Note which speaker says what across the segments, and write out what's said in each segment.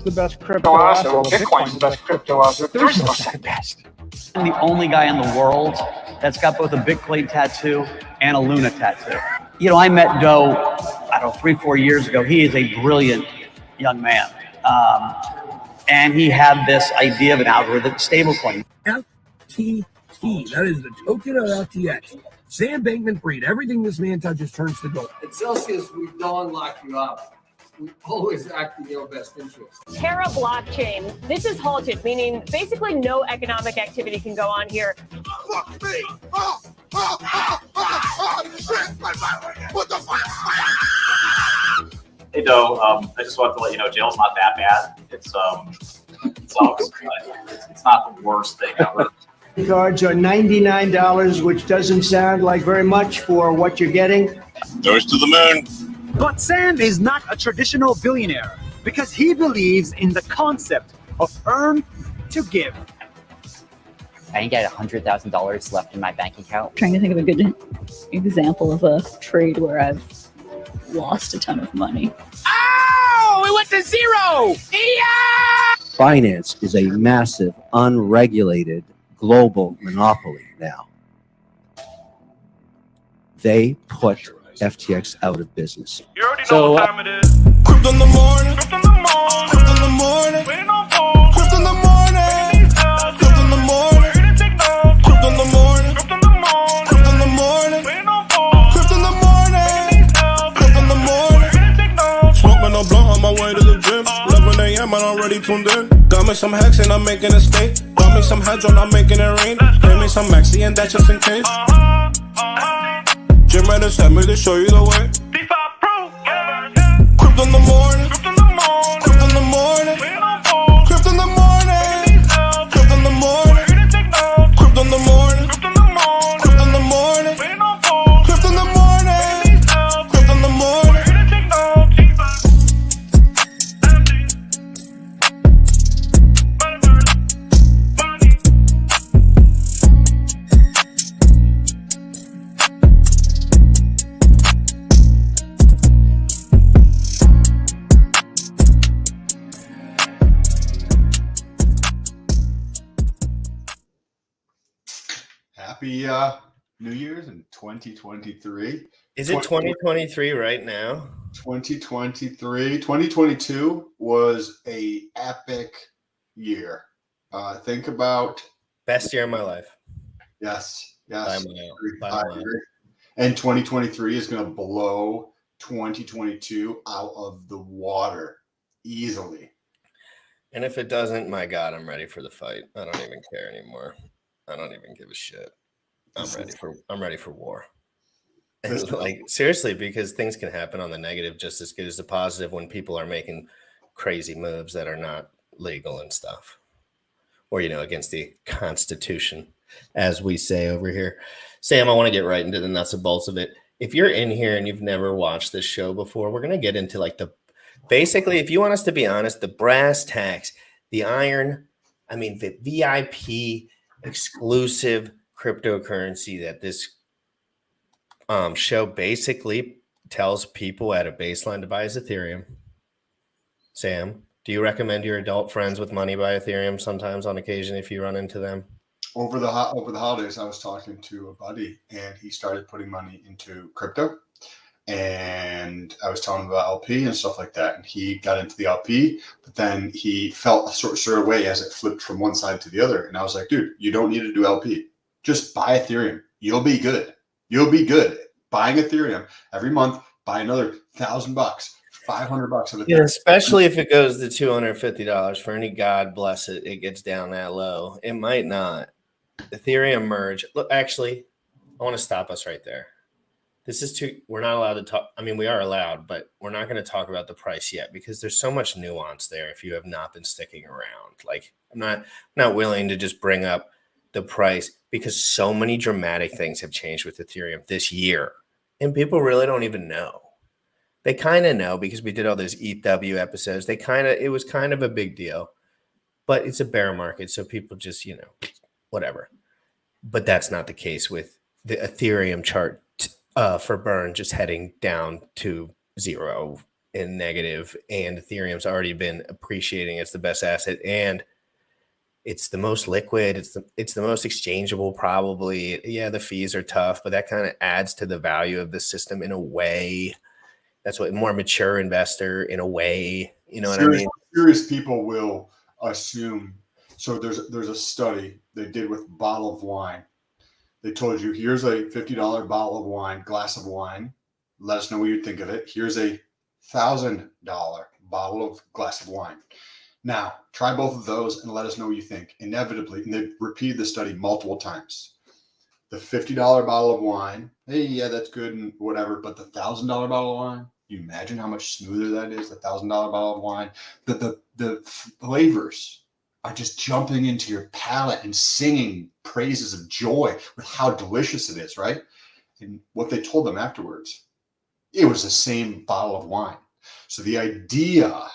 Speaker 1: the best crypto asset?
Speaker 2: Well, Bitcoin's the best crypto asset. There's no second best.
Speaker 3: I'm the only guy in the world that's got both a Bitcoin tattoo and a Luna tattoo. You know, I met Doe, I don't know, 3-4 years ago. He is a brilliant young man. And he had this idea of an algorithm stablecoin.
Speaker 4: FTT, that is the token of FTX. Sam Bankman-Fried, everything this man touches turns to gold.
Speaker 5: At Celsius, we don't lock you up. We always act in your best interest.
Speaker 6: Terra blockchain. This is halted, meaning basically no economic activity can go on here.
Speaker 7: Fuck me! What the fuck?
Speaker 8: Hey, Doe, I just wanted to let you know jail's not that bad. It's not the worst thing ever.
Speaker 9: Cards are $99, which doesn't sound like very much for what you're getting.
Speaker 7: Toast to the moon.
Speaker 10: But Sam is not a traditional billionaire because he believes in the concept of earn to give.
Speaker 11: I didn't get $100,000 left in my bank account.
Speaker 12: Trying to think of a good example of a trade where I've lost a ton of money.
Speaker 10: Oh, it went to zero! Yeah!
Speaker 13: Finance is a massive, unregulated global monopoly now. They put FTX out of business.
Speaker 7: You already know what time it is. Crypto in the morning. Crypto in the morning. Crypto in the morning. Waiting on phone. Crypto in the morning. Crypto in the morning. Crypto in the morning. Crypto in the morning. Crypto in the morning. Waiting on phone. Crypto in the morning. Crypto in the morning. Smoking no blunt on my way to the gym. 11 a.m. I'm already tuned in. Got me some hacks and I'm making a stake. Got me some hadron, I'm making it rain. Pay me some maxi and that's just in case. GymRatCrypto sent me to show you the way. D5 Pro, yeah. Crypto in the morning. Crypto in the morning. Crypto in the morning. Crypto in the morning. Crypto in the morning. Crypto in the morning. Crypto in the morning. Crypto in the morning. Crypto in the morning. Crypto in the morning.
Speaker 14: Happy New Year's in 2023.
Speaker 15: Is it 2023 right now?
Speaker 14: 2023. 2022 was a epic year. Think about
Speaker 15: best year of my life.
Speaker 14: Yes.
Speaker 15: By mile.
Speaker 14: And 2023 is going to blow 2022 out of the water easily.
Speaker 15: And if it doesn't, my God, I'm ready for the fight. I don't even care anymore. I don't even give a shit. I'm ready for war. And like seriously, because things can happen on the negative just as good as the positive when people are making crazy moves that are not legal and stuff. Or, you know, against the Constitution, as we say over here. Sam, I want to get right into the nuts and bolts of it. If you're in here and you've never watched this show before, we're going to get into like basically, if you want us to be honest, the brass tacks, the VIP exclusive cryptocurrency that this show basically tells people at a baseline to buy is Ethereum. Sam, do you recommend your adult friends with money buy Ethereum sometimes on occasion if you run into them?
Speaker 14: Over the holidays, I was talking to a buddy and he started putting money into crypto. And I was telling him about LP and stuff like that. And he got into the LP, but then he felt a sort of way as it flipped from one side to the other. And I was like, dude, you don't need to do LP. Just buy Ethereum. You'll be good. You'll be good. Buying Ethereum every month, buy another $1,000, $500 of Ethereum.
Speaker 15: Yeah, especially if it goes to $250 for any God bless it, it gets down that low. It might not. Ethereum merge. Look, actually, I want to stop us right there. We're not allowed to talk. I mean, we are allowed, but we're not going to talk about the price yet because there's so much nuance there if you have not been sticking around. Like, I'm not willing to just bring up the price because so many dramatic things have changed with Ethereum this year. And people really don't even know. They kind of know because we did all those ETHW episodes. It was kind of a big deal, but it's a bear market. So people just, whatever. But that's not the case with the Ethereum chart for burn just heading down to zero in negative, and Ethereum's already been appreciating. It's the best asset, and it's the most liquid. It's the most exchangeable, probably. Yeah, the fees are tough, but that kind of adds to the value of the system in a way. That's what more mature investor in a way. You know what I mean?
Speaker 14: Serious people will assume. So there's a study they did with bottle of wine. They told you, here's a $50 bottle of wine, glass of wine. Let us know what you think of it. Here's a $1,000 bottle of glass of wine. Now, try both of those and let us know what you think. Inevitably, and they've repeated the study multiple times. The $50 bottle of wine, hey, yeah, that's good and whatever. But the $1,000 bottle of wine, you imagine how much smoother that is, the $1,000 bottle of wine. The flavors are just jumping into your palate and singing praises of joy with how delicious it is, right? And what they told them afterwards, it was the same bottle of wine. So the idea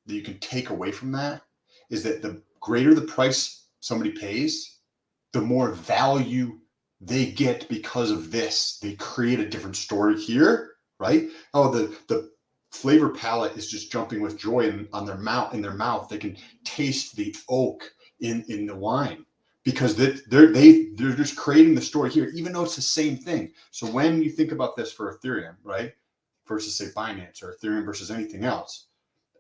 Speaker 14: that you can take away from that is that the greater the price somebody pays, the more value they get because of this. They create a different story here, right? Oh, the flavor palette is just jumping with joy in their mouth. They can taste the oak in the wine because they're just creating the story here, even though it's the same thing. So when you think about this for Ethereum, right, versus say Binance or Ethereum versus anything else,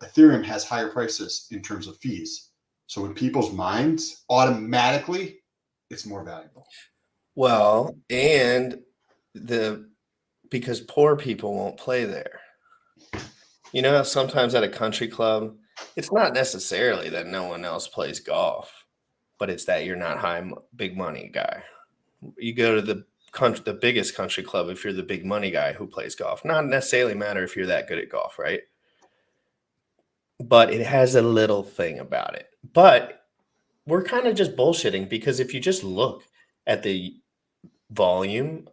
Speaker 14: Ethereum has higher prices in terms of fees. So in people's minds, automatically, it's more valuable.
Speaker 15: Well, and because poor people won't play there. You know, sometimes at a country club, it's not necessarily that no one else plays golf, but it's that you're not big money guy. You go to the biggest country club if you're the big money guy who plays golf. Not necessarily matter if you're that good at golf, right? But it has a little thing about it. But we're kind of just bullshitting because if you just look at the volume,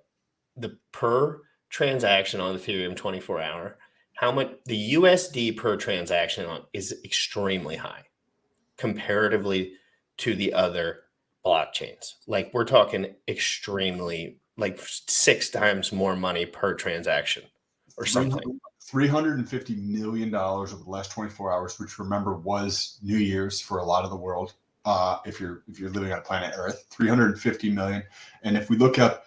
Speaker 15: the per transaction on Ethereum 24-hour, how much the USD per transaction is extremely high comparatively to the other blockchains. Like we're talking extremely, like 6 times more money per transaction or something.
Speaker 14: $350 million over the last 24 hours, which remember was New Year's for a lot of the world. If you're living on planet Earth, 350 million. And if we look up,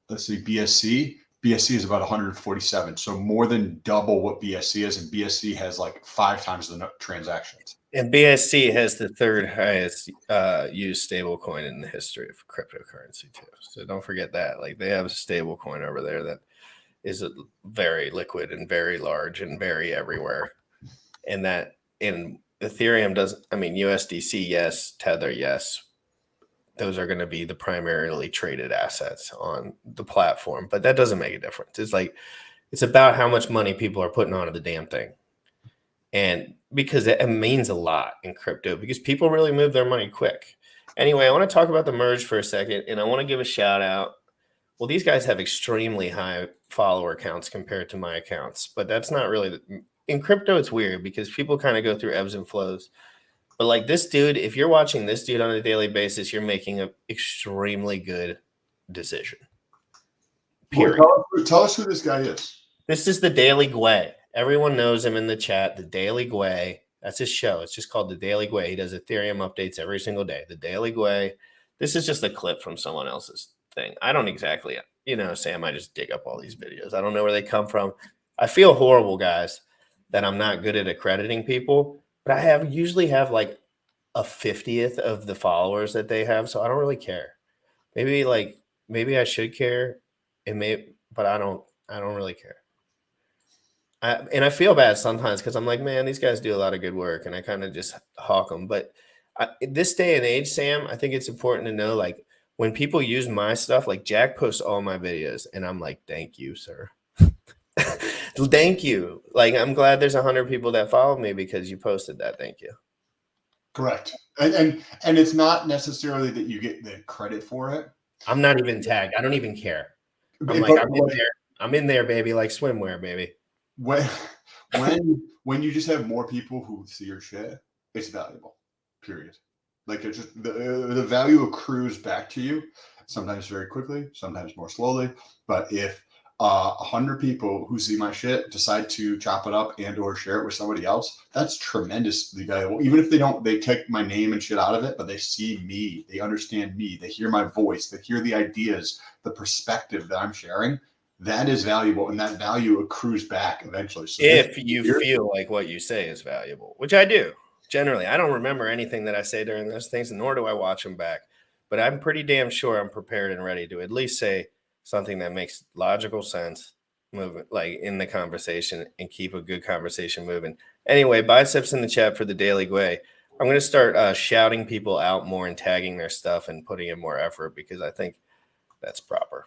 Speaker 14: let's see, BSC is about 147. So more than double what BSC is. And BSC has like 5 times the transactions.
Speaker 15: And BSC has the 3rd highest used stablecoin in the history of cryptocurrency too. So don't forget that. Like they have a stablecoin over there that is very liquid and very large and very everywhere. And that in Ethereum doesn't, I mean, USDC, yes, Tether, yes. Those are going to be the primarily traded assets on the platform, but that doesn't make a difference. It's like, it's about how much money people are putting onto the damn thing. And because it means a lot in crypto because people really move their money quick. Anyway, I want to talk about the merge for a second and I want to give a shout out. Well, these guys have extremely high follower counts compared to my accounts, but that's not really in crypto. It's weird because people kind of go through ebbs and flows. But like this dude, if you're watching this dude on a daily basis, you're making an extremely good decision. Period.
Speaker 14: Well, tell us who this guy is.
Speaker 15: This is the Daily Gwei. Everyone knows him in the chat. The Daily Gwei. That's his show. It's just called The Daily Gwei. He does Ethereum updates every single day. The Daily Gwei. This is just a clip from someone else's thing. I don't exactly, Sam, I just dig up all these videos. I don't know where they come from. I feel horrible, guys, that I'm not good at accrediting people. But I usually have like a 50th of the followers that they have, so I don't really care. Maybe I should care, but I don't really care. And I feel bad sometimes because I'm like, man, these guys do a lot of good work, and I kind of just hawk them. But in this day and age, Sam, I think it's important to know, like, when people use my stuff, like Jack posts all my videos, and I'm like, thank you, sir. Thank you. Like, I'm glad there's 100 people that follow me because you posted that. Thank you.
Speaker 14: Correct. And it's not necessarily that you get the credit for it.
Speaker 15: I'm not even tagged. I don't even care. I'm in there, baby, like swimwear, baby.
Speaker 14: When you just have more people who see your shit, it's valuable. Period. Like it's just the value accrues back to you, sometimes very quickly, sometimes more slowly. But if 100 people who see my shit decide to chop it up and or share it with somebody else, that's tremendously valuable. Even if they take my name and shit out of it, but they see me, they understand me, they hear my voice, they hear the ideas, the perspective that I'm sharing. That is valuable, and that value accrues back eventually. So
Speaker 15: if you feel like what you say is valuable, which I do. Generally, I don't remember anything that I say during those things, nor do I watch them back. But I'm pretty damn sure I'm prepared and ready to at least say something that makes logical sense, moving like in the conversation, and keep a good conversation moving. Anyway, biceps in the chat for the Daily Gway. I'm going to start shouting people out more and tagging their stuff and putting in more effort, because I think that's proper.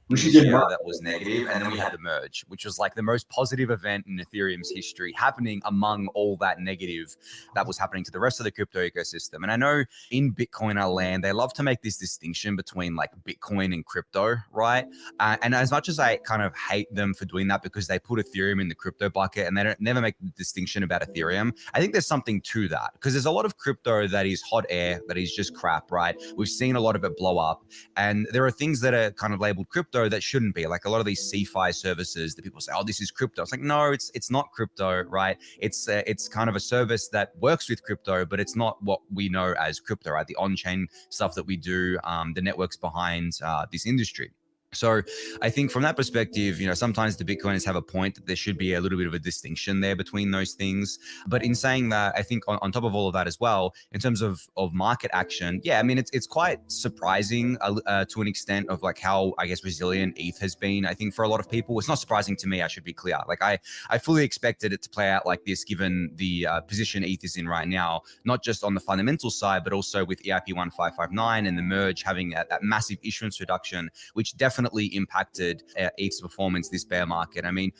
Speaker 14: We should get
Speaker 1: that was negative, and then we had the merge, which was like the most positive event in Ethereum's history, happening among all that negative that was happening to the rest of the crypto ecosystem. And I know in Bitcoiner land, they love to make this distinction between like Bitcoin and crypto, right? And as much as I kind of hate them for doing that because they put Ethereum in the crypto bucket and they don't never make the distinction about Ethereum, I think there's something to that, because there's a lot of crypto that is hot air, that is just crap, right? We've seen a lot of it blow up, and there are things that are kind of labeled crypto that shouldn't be, like a lot of these CeFi services that people say, oh, this is crypto. It's like, no, it's not crypto, right? It's kind of a service that works with crypto, but it's not what we know as crypto, right? The on-chain stuff that we do, the networks behind this industry. So I think from that perspective, you know, sometimes the Bitcoiners have a point that there should be a little bit of a distinction there between those things. But in saying that, I think on top of all of that as well, in terms of market action, yeah, I mean, it's quite surprising to an extent of like how, I guess, resilient ETH has been. I think for a lot of people, it's not surprising to me, I should be clear. Like I fully expected it to play out like this, given the position ETH is in right now, not just on the fundamental side, but also with EIP 1559 and the merge having that massive issuance reduction, which definitely impacted ETH's performance this bear market. I mean,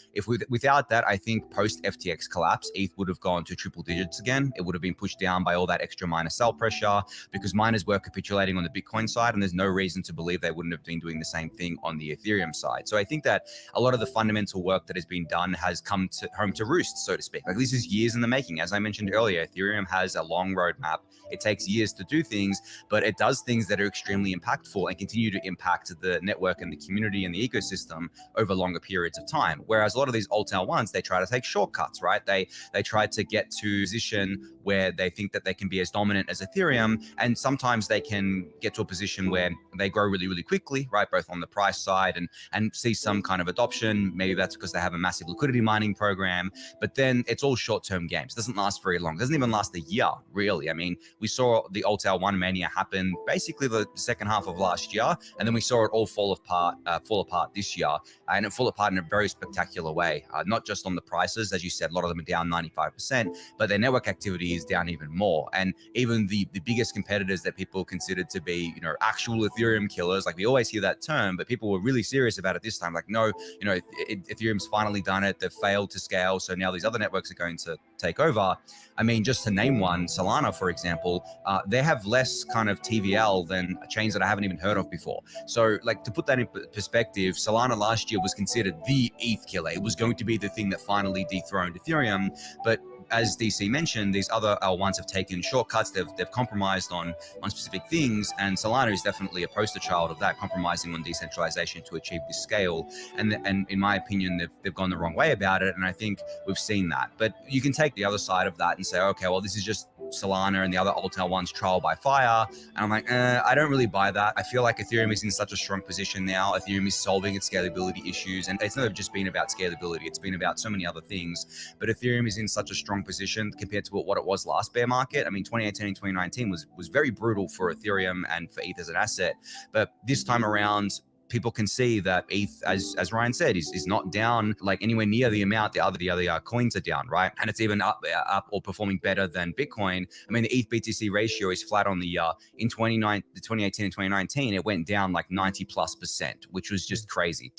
Speaker 1: without that, I think post FTX collapse, ETH would have gone to triple digits again. It would have been pushed down by all that extra miner sell pressure, because miners were capitulating on the Bitcoin side, and there's no reason to believe they wouldn't have been doing the same thing on the Ethereum side. So I think that a lot of the fundamental work that has been done has come home to roost, so to speak. Like, this is years in the making. As I mentioned earlier, Ethereum has a long roadmap. It takes years to do things, but it does things that are extremely impactful and continue to impact the network and the community and the ecosystem over longer periods of time. Whereas a lot of these alt ones, they try to take shortcuts, right? They try to get to a position where they think that they can be as dominant as Ethereum, and sometimes they can get to a position where they grow really, really quickly, right? Both on the price side and see some kind of adoption. Maybe that's because they have a massive liquidity mining program, but then it's all short-term games. It doesn't last very long. It doesn't even last a year, really. I mean, we saw the alt one mania happen basically the second half of last year, and then we saw it all fall apart this year, and it fall apart in a very spectacular way. Not just on the prices, as you said, a lot of them are down 95%, but their network activity is down even more. And even the biggest competitors that people considered to be, you know, actual Ethereum killers, like we always hear that term, but people were really serious about it this time. Like, no, you know, Ethereum's finally done it. They've failed to scale, so now these other networks are going to take over. I mean, just to name one, Solana, for example, they have less kind of TVL than chains that I haven't even heard of before. So, like, to put that in perspective, Solana last year was considered the ETH killer. It was going to be the thing that finally dethroned Ethereum, but as DC mentioned, these other L1s have taken shortcuts. They've compromised on specific things, and Solana is definitely a poster child of that, compromising on decentralization to achieve this scale. And in my opinion, they've gone the wrong way about it, and I think we've seen that. But you can take the other side of that and say, okay, well, this is just Solana and the other alt ones trial by fire. And I'm like, I don't really buy that. I feel like Ethereum is in such a strong position now. Ethereum is solving its scalability issues, and it's not just been about scalability. It's been about so many other things. But Ethereum is in such a strong position compared to what it was last bear market. I mean, 2018 and 2019 was very brutal for Ethereum and for ETH as an asset. But this time around, people can see that ETH, as Ryan said, is not down like anywhere near the amount the other coins are down, right? And it's even up or performing better than Bitcoin. I mean, the ETH BTC ratio is flat on the year. In 2018 and 2019, it went down like 90+%, which was just crazy.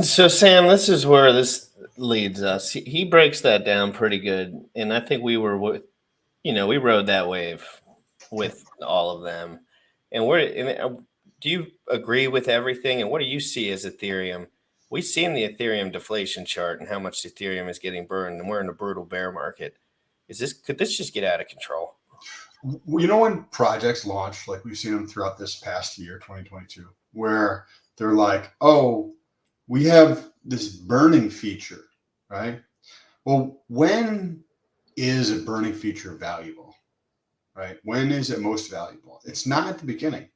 Speaker 15: So, Sam, this is where this leads us. He breaks that down pretty good, and I think we rode that wave with all of them. And do you agree with everything? And what do you see as Ethereum? We've seen the Ethereum deflation chart and how much Ethereum is getting burned, and we're in a brutal bear market. Could this just get out of control?
Speaker 14: You know, when projects launch, like we've seen them throughout this past year, 2022, where they're like, oh, we have this burning feature, right? Well, when is a burning feature valuable, right? When is it most valuable? It's not at the beginning.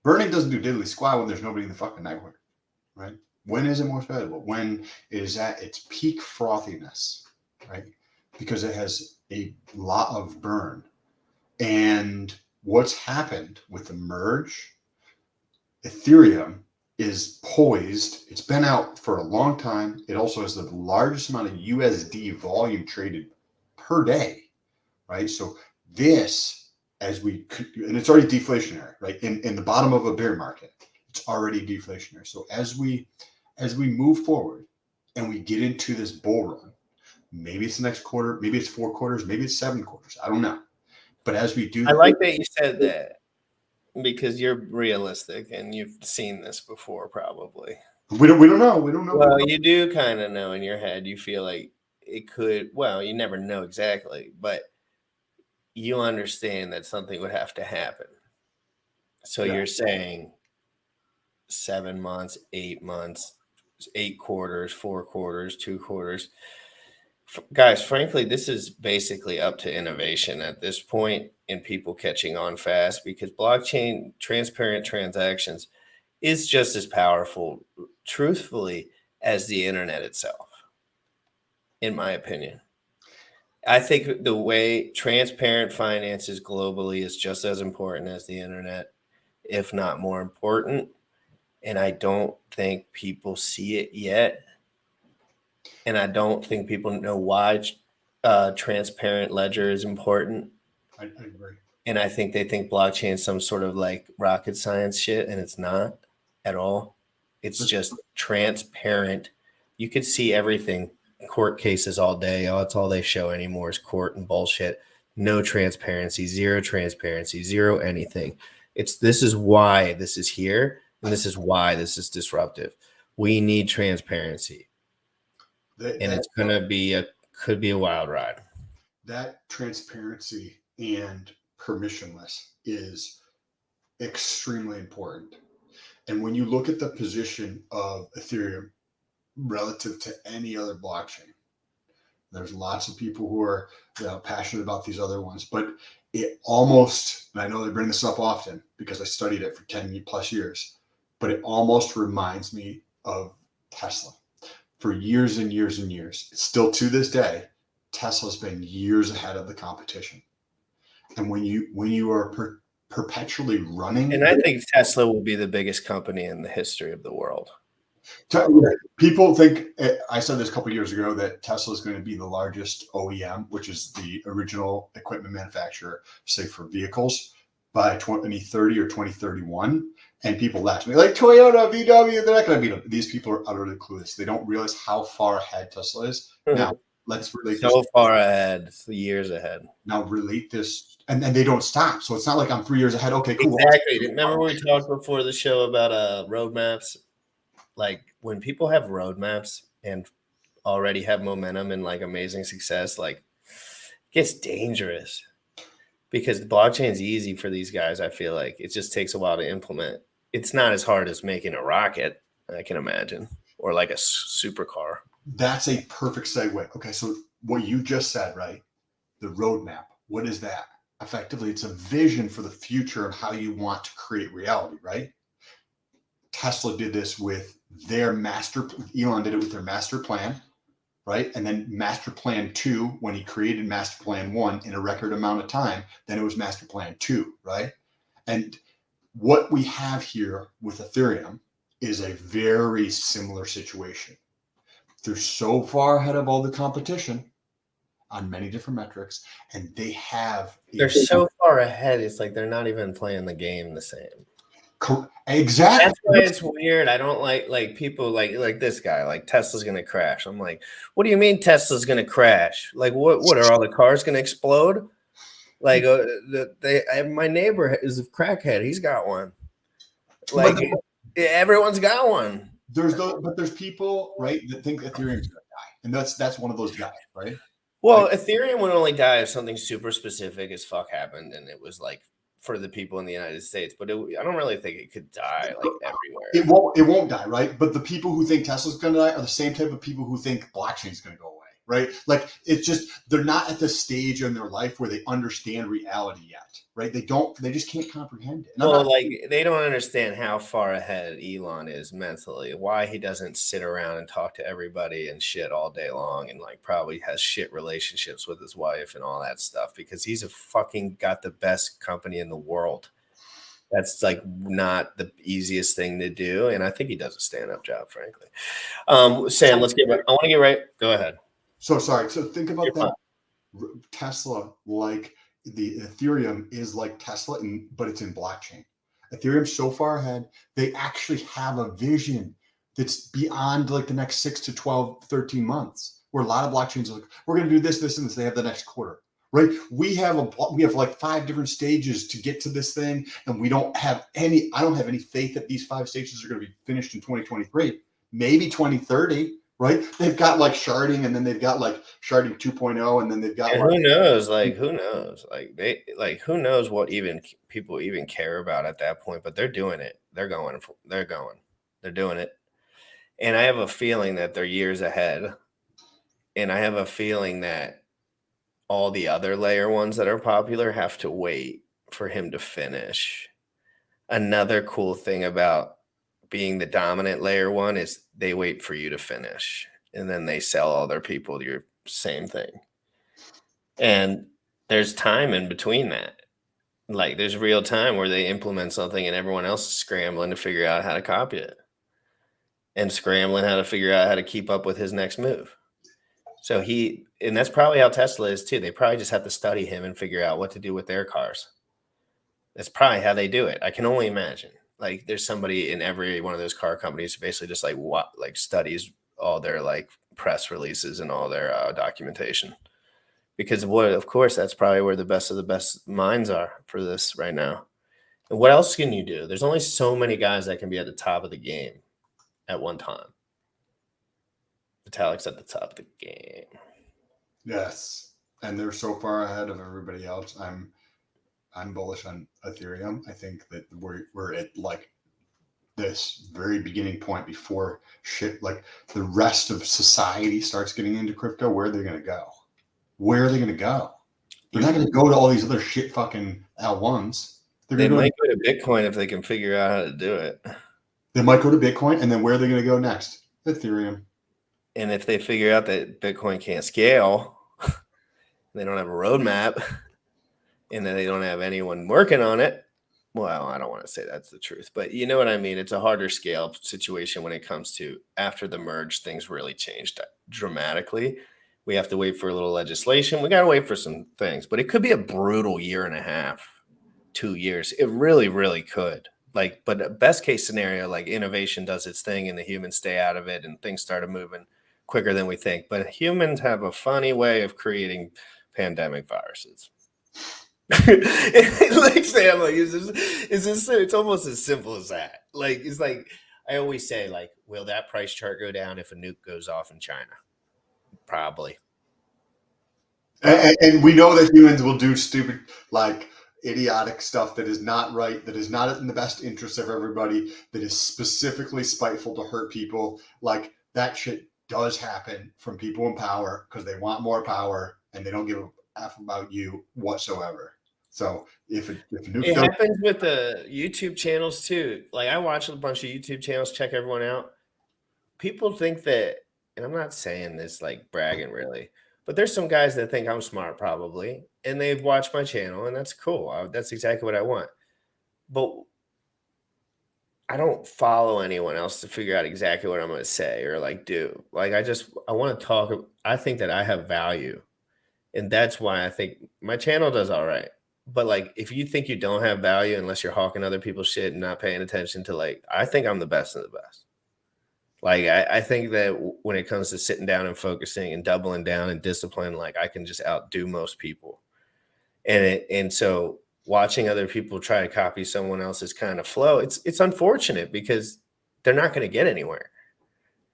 Speaker 14: Burning doesn't do diddly squat when there's nobody in the fucking network, right? When is it most valuable? When it is at its peak frothiness, right? Because it has a lot of burn. And what's happened with the merge, Ethereum is poised. It's been out for a long time. It also has the largest amount of USD volume traded per day, right? So this, and it's already deflationary, right? In the bottom of a bear market, it's already deflationary. So as we move forward and we get into this bull run, maybe it's the next quarter, maybe it's 4 quarters, maybe it's 7 quarters. I don't know. But as we do,
Speaker 15: I like that you said that because you're realistic and you've seen this before, probably.
Speaker 14: We don't know. We don't know.
Speaker 15: Well, you do kind of know in your head. You feel like it could. Well, you never know exactly, but you understand that something would have to happen. So you're saying 7 months, 8 months, 8 quarters, 4 quarters, 2 quarters. Guys, frankly, this is basically up to innovation at this point and people catching on fast, because blockchain transparent transactions is just as powerful, truthfully, as the internet itself, in my opinion. I think the way transparent finances globally is just as important as the internet, if not more important. And I don't think people see it yet. And I don't think people know why transparent ledger is important.
Speaker 14: I agree.
Speaker 15: And I think they think blockchain is some sort of like rocket science shit, and it's not at all. It's just transparent. You could see everything. Court cases all day. Oh, that's all they show anymore is court and bullshit. No transparency, zero anything. This is why this is here, and this is why this is disruptive. We need transparency. And it's gonna be could be a wild ride.
Speaker 14: That transparency and permissionless is extremely important. And when you look at the position of Ethereum relative to any other blockchain, there's lots of people who are passionate about these other ones, but it almost, and I know they bring this up often because I studied it for 10 plus years, but it almost reminds me of Tesla. For years and years and years, still to this day, Tesla's been years ahead of the competition. And when you are perpetually running,
Speaker 15: and I think Tesla will be the biggest company in the history of the world.
Speaker 14: People think, I said this a couple of years ago, that Tesla is going to be the largest OEM, which is the original equipment manufacturer, say for vehicles, by 2030 or 2031. And people laugh at me like Toyota, VW, they're not going to beat them. These people are utterly clueless. They don't realize how far ahead Tesla is. Now, let's relate this.
Speaker 15: So far ahead, years ahead.
Speaker 14: Now relate this, and they don't stop. So it's not like I'm 3 years ahead. Okay, cool.
Speaker 15: Exactly. Remember we talked before the show about roadmaps? Like when people have roadmaps and already have momentum and like amazing success, like it gets dangerous. Because the blockchain is easy for these guys, I feel like. It just takes a while to implement. It's not as hard as making a rocket, I can imagine, or like a supercar.
Speaker 14: That's a perfect segue. Okay, so what you just said, right? The roadmap. What is that? Effectively, it's a vision for the future of how you want to create reality, right? Tesla did this with their Elon did it with their master plan, right? And then master plan 2, when he created master plan 1 in a record amount of time, then it was master plan 2, right? And what we have here with Ethereum is a very similar situation. They're so far ahead of all the competition on many different metrics, and they're
Speaker 15: so far ahead. It's like they're not even playing the game the same.
Speaker 14: Exactly.
Speaker 15: That's why it's weird. I don't like people like this guy, like Tesla's gonna crash. I'm like, what do you mean Tesla's gonna crash? Like, what are all the cars gonna explode? Like, my neighbor is a crackhead. He's got one. Like, everyone's got one.
Speaker 14: There's people, right, that think Ethereum's gonna die, and that's one of those guys, right?
Speaker 15: Well, Ethereum would only die if something super specific as fuck happened, and it was like for the people in the United States. But I don't really think it could die like everywhere.
Speaker 14: It won't die, right? But the people who think Tesla's going to die are the same type of people who think blockchain's going to go away, right? Like it's just they're not at the stage in their life where they understand reality yet, right? They just can't comprehend it.
Speaker 15: Well, like they don't understand how far ahead Elon is mentally, why he doesn't sit around and talk to everybody and shit all day long, and like probably has shit relationships with his wife and all that stuff, because he's a fucking got the best company in the world. That's like not the easiest thing to do, and I think he does a stand-up job, frankly. Sam, let's get right. I want to get right. Go ahead.
Speaker 14: So sorry. So think about that. Tesla, like the Ethereum, is like Tesla, but it's in blockchain. Ethereum's so far ahead. They actually have a vision that's beyond like the next 6 to 12, 13 months, where a lot of blockchains are like, we're going to do this, this, and this. They have the next quarter. Right, we have like 5 different stages to get to this thing, and we don't have any. I don't have any faith that these 5 stages are going to be finished in 2023, maybe 2030. Right? They've got like sharding, and then they've got like sharding 2.0, and then they've got.
Speaker 15: And who knows? Like who knows? Like who knows what even people even care about at that point? But they're doing it. They're going. They're doing it. And I have a feeling that they're years ahead, and I have a feeling that all the other layer ones that are popular have to wait for him to finish. Another cool thing about being the dominant layer one is they wait for you to finish, and then they sell all their people your same thing. And there's time in between that. Like there's real time where they implement something and everyone else is scrambling to figure out how to copy it and scrambling how to figure out how to keep up with his next move. So and that's probably how Tesla is too. They probably just have to study him and figure out what to do with their cars. That's probably how they do it. I can only imagine. Like there's somebody in every one of those car companies who basically just like studies all their like press releases and all their documentation, because of course that's probably where the best of the best minds are for this right now. And what else can you do? There's only so many guys that can be at the top of the game at one time. Vitalik's at the top of the game.
Speaker 14: Yes, and they're so far ahead of everybody else. I'm bullish on Ethereum. I think that we're at like this very beginning point before shit like the rest of society starts getting into crypto. Where are they going to go? Where are they going to go? They're not going to go to all these other shit fucking L1s.
Speaker 15: They might go to Bitcoin if they can figure out how to do it.
Speaker 14: They might go to Bitcoin, and then where are they going to go next? Ethereum.
Speaker 15: And if they figure out that Bitcoin can't scale, they don't have a roadmap, and then they don't have anyone working on it. Well, I don't want to say that's the truth, but you know what I mean? It's a harder scale situation when it comes to after the merge, things really changed dramatically. We have to wait for a little legislation. We got to wait for some things, but it could be a brutal 1.5, 2 years. It really, really could. But best case scenario, like innovation does its thing and the humans stay out of it and things started moving quicker than we think. But humans have a funny way of creating pandemic viruses. Like Sam, like is this it's almost as simple as that. Like it's like I always say, like, will that price chart go down if a nuke goes off in China? Probably.
Speaker 14: And we know that humans will do stupid, like idiotic stuff that is not right, that is not in the best interest of everybody, that is specifically spiteful to hurt people. Like that shit does happen from people in power because they want more power and they don't give a F about you whatsoever. So if
Speaker 15: it happens with the YouTube channels too. Like I watch a bunch of YouTube channels, check everyone out. People think that, and I'm not saying this like bragging really, but there's some guys that think I'm smart probably, and they've watched my channel, and that's cool. That's exactly what I want. But I don't follow anyone else to figure out exactly what I'm going to say or like do. Like I want to talk. I think that I have value, and that's why I think my channel does all right. But like, if you think you don't have value unless you're hawking other people's shit and not paying attention to like, I think I'm the best of the best. Like, I think that when it comes to sitting down and focusing and doubling down and discipline, like I can just outdo most people. And so watching other people try to copy someone else's kind of flow, it's unfortunate because they're not going to get anywhere.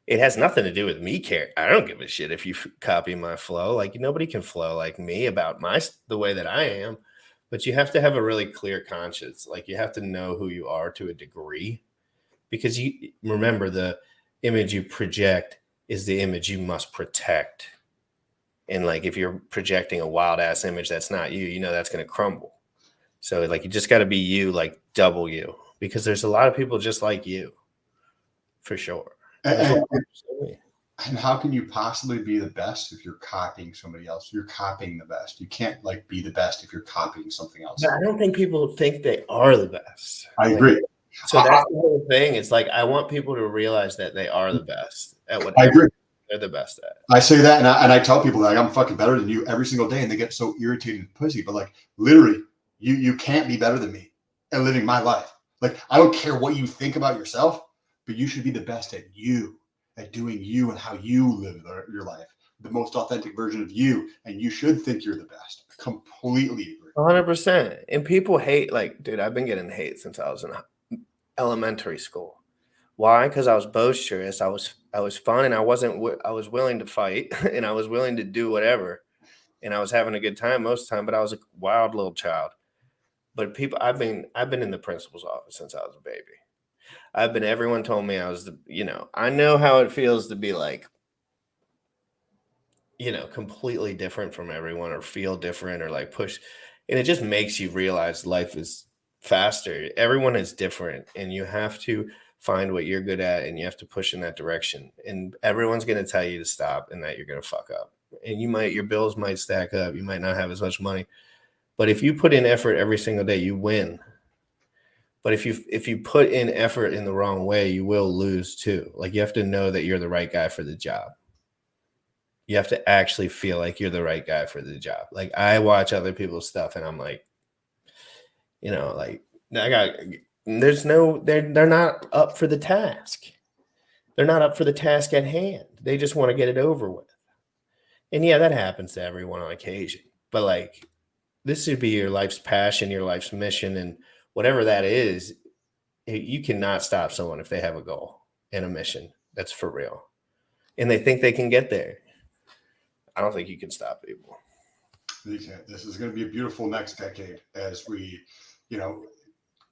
Speaker 15: It has nothing to do with me care. I don't give a shit if you copy my flow. Like nobody can flow like me about the way that I am. But you have to have a really clear conscience. Like you have to know who you are to a degree, because you remember the image you project is the image you must protect. And like if you're projecting a wild ass image that's not you, you know that's going to crumble. So like you just got to be you, like double you, because there's a lot of people just like you, for sure.
Speaker 14: And how can you possibly be the best if you're copying somebody else? You're copying the best. You can't like be the best if you're copying something else.
Speaker 15: But I don't think people think they are the best.
Speaker 14: I agree.
Speaker 15: So that's the whole thing. It's like I want people to realize that they are the best at what
Speaker 14: I agree.
Speaker 15: they're the best at.
Speaker 14: I say that, and I tell people that like, I'm fucking better than you every single day, and they get so irritated and pussy. But like literally, you can't be better than me at living my life. Like I don't care what you think about yourself, but you should be the best at you. At doing you and how you live your life, the most authentic version of you, and you should think you're the best. Completely agree.
Speaker 15: 100%. And people hate, like, dude, I've been getting hate since I was in elementary school. Why? Because I was boisterous. I was fun, and I was willing to fight, and I was willing to do whatever, and I was having a good time most of the time. But I was a wild little child. But people, I've been in the principal's office since I was a baby. Everyone told me I was I know how it feels to be like, completely different from everyone or feel different or like push. And it just makes you realize life is faster. Everyone is different and you have to find what you're good at and you have to push in that direction. And everyone's going to tell you to stop and that you're going to fuck up. And your bills might stack up. You might not have as much money. But if you put in effort every single day, you win. But if you put in effort in the wrong way, you will lose too. Like you have to know that you're the right guy for the job. You have to actually feel like you're the right guy for the job. Like I watch other people's stuff and I'm like, like they're not up for the task. They're not up for the task at hand. They just want to get it over with. And yeah, that happens to everyone on occasion. But like this should be your life's passion, your life's mission, and whatever that is, you cannot stop someone if they have a goal and a mission. That's for real. And they think they can get there. I don't think you can stop people.
Speaker 14: You can't. This is going to be a beautiful next decade as we,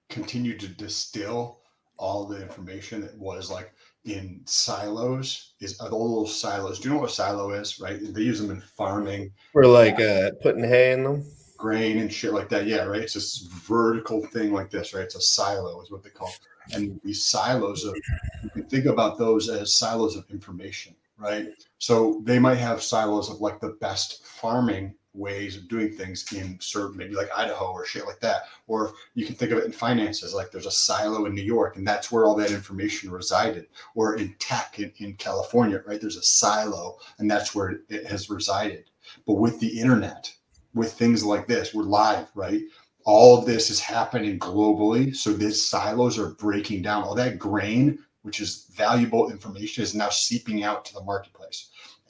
Speaker 14: continue to distill all the information that was like in silos. All those silos. Do you know what a silo is, right? They use them in farming.
Speaker 15: For like putting hay in them.
Speaker 14: Grain and shit like that. Yeah, right. It's this vertical thing like this, right? It's a silo is what they call it. And these silos you can think about those as silos of information, right? So they might have silos of like the best farming ways of doing things in certain, maybe like Idaho or shit like that. Or you can think of it in finances, like there's a silo in New York and that's where all that information resided. Or in tech in California, right? There's a silo and that's where it has resided. But with the internet, with things like this, we're live, right? All of this is happening globally. So these silos are breaking down. All that grain, which is valuable information, is now seeping out to the marketplace.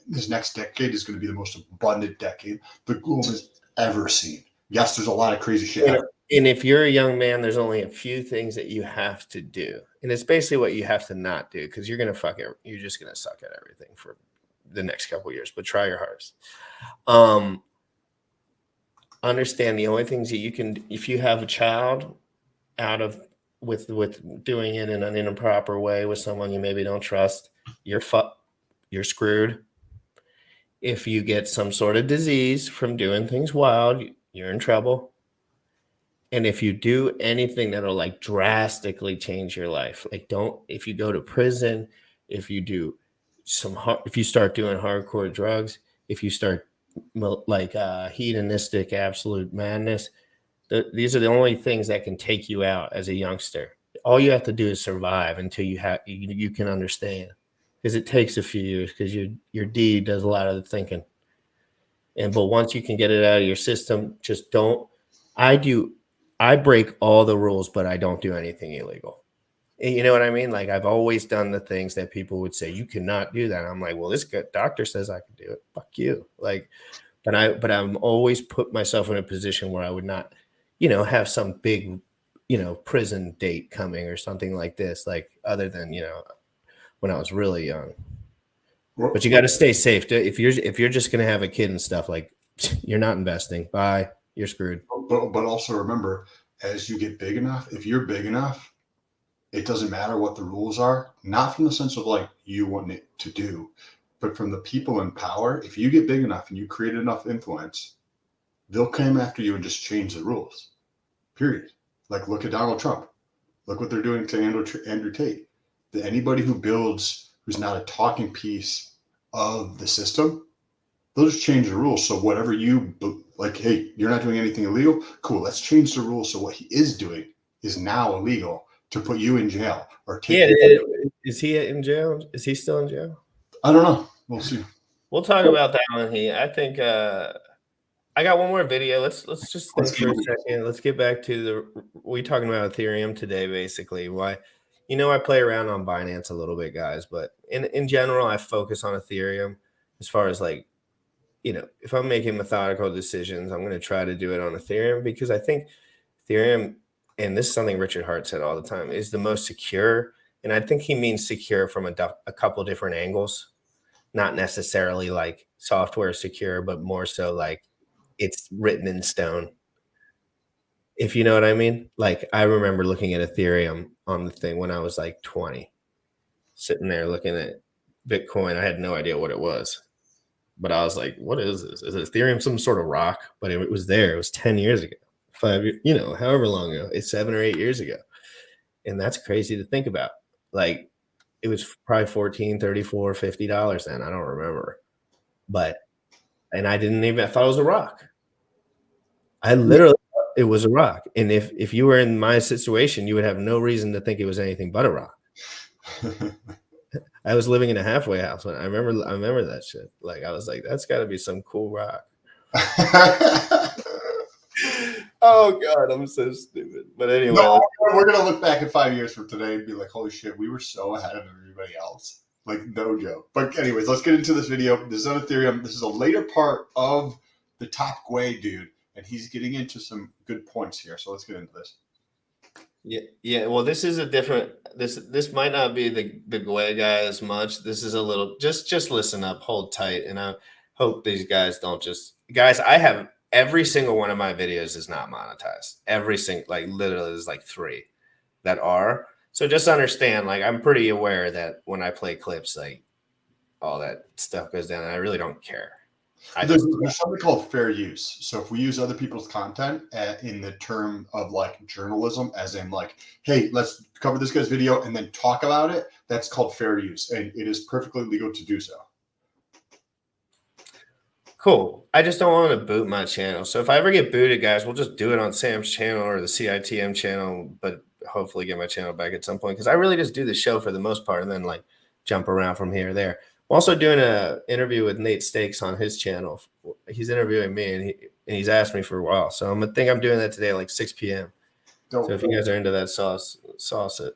Speaker 14: This next decade is going to be the most abundant decade the globe has ever seen. Yes, there's a lot of crazy shit.
Speaker 15: And if you're a young man, there's only a few things that you have to do. And it's basically what you have to not do, because you're going to fuck it. You're just going to suck at everything for the next couple of years, but try your hardest. Understand the only things that you can, if you have a child with doing it in an improper way with someone you maybe don't trust, you're screwed. If you get some sort of disease from doing things wild, you're in trouble. And if you do anything that'll like drastically change your life, like if you go to prison, if you do if you start doing hardcore drugs, if you start like hedonistic absolute madness, these are the only things that can take you out as a youngster. All you have to do is survive until you can understand, because it takes a few years, because your deed does a lot of the thinking. But once you can get it out of your system, just don't. I break all the rules, but I don't do anything illegal. You know what I mean? Like I've always done the things that people would say, you cannot do that. I'm like, well, this doctor says I can do it. Fuck you. Like, but I'm always put myself in a position where I would not, have some big, prison date coming or something like this. Like other than, when I was really young. But you got to stay safe. If you're just going to have a kid and stuff, like, you're not investing. Bye. You're screwed.
Speaker 14: But also remember, as you get big enough, if you're big enough, it doesn't matter what the rules are, not from the sense of like you want it to do, but from the people in power. If you get big enough and you create enough influence, they'll come after you and just change the rules, period. Like, look at Donald Trump. Look what they're doing to Andrew Tate. Anybody who builds, who's not a talking piece of the system, they'll just change the rules. So whatever you like, hey, you're not doing anything illegal. Cool. Let's change the rules. So what he is doing is now illegal to put you in jail or take.
Speaker 15: Yeah, is he in jail? Is he still in jail?
Speaker 14: I don't know. We'll see.
Speaker 15: We'll talk about that one. I think I got one more video. Let's just think for a second. Let's get back to we talking about Ethereum today, basically. Why, I play around on Binance a little bit, guys, but in general, I focus on Ethereum as far as like, if I'm making methodical decisions, I'm going to try to do it on Ethereum because I think Ethereum, and this is something Richard Hart said all the time, is the most secure. And I think he means secure from a couple different angles, not necessarily like software secure, but more so like it's written in stone. If you know what I mean? Like, I remember looking at Ethereum on the thing when I was like 20, sitting there looking at Bitcoin. I had no idea what it was. But I was like, what is this? Is Ethereum some sort of rock? But it was there. It was 10 years ago, 5 years, however long ago. It's 7 or 8 years ago. And that's crazy to think about. Like, it was probably $14, $34, $50 then. I don't remember. And I thought it was a rock. I literally thought it was a rock. And if you were in my situation, you would have no reason to think it was anything but a rock. I was living in a halfway house when I remember that shit. Like, I was like, that's got to be some cool rock. Oh God, I'm so stupid. But anyway,
Speaker 14: we're gonna look back at 5 years from today and be like, holy shit, we were so ahead of everybody else. Like, no joke. But anyways, let's get into this video. This is on Ethereum. This is a later part of the Top Gwei dude, and he's getting into some good points here. So let's get into this.
Speaker 15: Yeah. Well, this is a different. This might not be the Gwei guy as much. This is a little. Just listen up, hold tight, and I hope these guys don't just. Guys, I have every single one of my videos is not monetized. Every single, like, literally, there's like 3 that are. So just understand, like, I'm pretty aware that when I play clips, like, all that stuff goes down, and I really don't care.
Speaker 14: There's something called fair use. So if we use other people's content in the term of like journalism, as in like, hey, let's cover this guy's video and then talk about it, that's called fair use, and it is perfectly legal to do so.
Speaker 15: Cool. I just don't want to boot my channel. So if I ever get booted, guys, we'll just do it on Sam's channel or the CITM channel, but hopefully get my channel back at some point, because I really just do the show for the most part and then like jump around from here to there. I'm also doing an interview with Nate Stakes on his channel. He's interviewing me, and he's asked me for a while. So I'm doing that today at like 6 p.m. So if you guys are into that sauce it.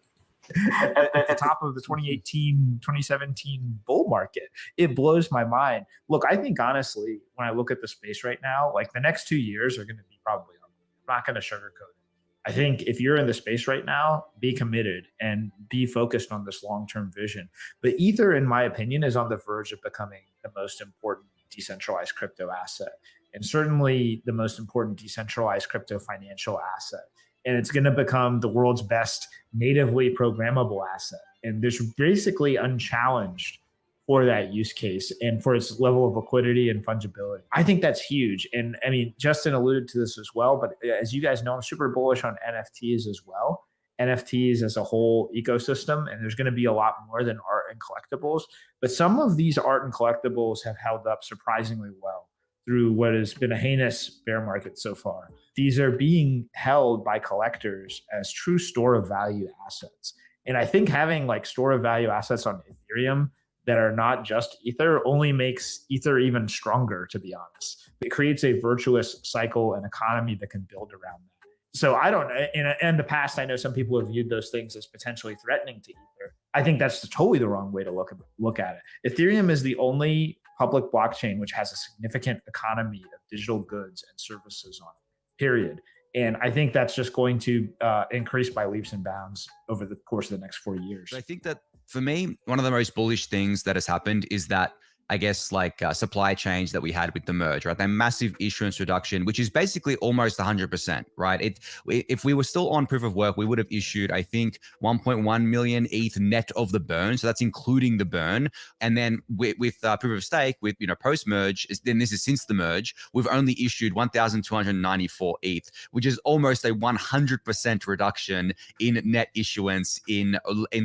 Speaker 16: At the top of the 2018-2017 bull market, it blows my mind. Look, I think honestly, when I look at the space right now, like the next 2 years are going to be probably, I'm not going to sugarcoat it. I think if you're in the space right now, be committed and be focused on this long-term vision. But Ether, in my opinion, is on the verge of becoming the most important decentralized crypto asset, and certainly the most important decentralized crypto financial asset. And it's going to become the world's best natively programmable asset. And there's basically unchallenged for that use case and for its level of liquidity and fungibility. I think that's huge. And I mean, Justin alluded to this as well, but as you guys know, I'm super bullish on NFTs as well. NFTs as a whole ecosystem, and there's going to be a lot more than art and collectibles. But some of these art and collectibles have held up surprisingly well through what has been a heinous bear market so far. These are being held by collectors as true store of value assets. And I think having like store of value assets on Ethereum that are not just Ether only makes Ether even stronger, to be honest. It creates a virtuous cycle and economy that can build around that. So I don't, in the past, I know some people have viewed those things as potentially threatening to Ether. I think that's totally the wrong way to look at it. Ethereum is the only public blockchain which has a significant economy of digital goods and services on it, period. And I think that's just going to increase by leaps and bounds over the course of the next 4 years.
Speaker 1: I think that For me, one of the most bullish things that has happened is that I guess like supply change that we had with the merge, right? That massive issuance reduction, which is basically almost 100%, right? If we were still on proof of work, we would have issued, I think, 1.1 million ETH net of the burn. So that's including the burn. And then with proof of stake, with post merge, then this is since the merge, we've only issued 1,294 ETH, which is almost a 100% reduction in net issuance in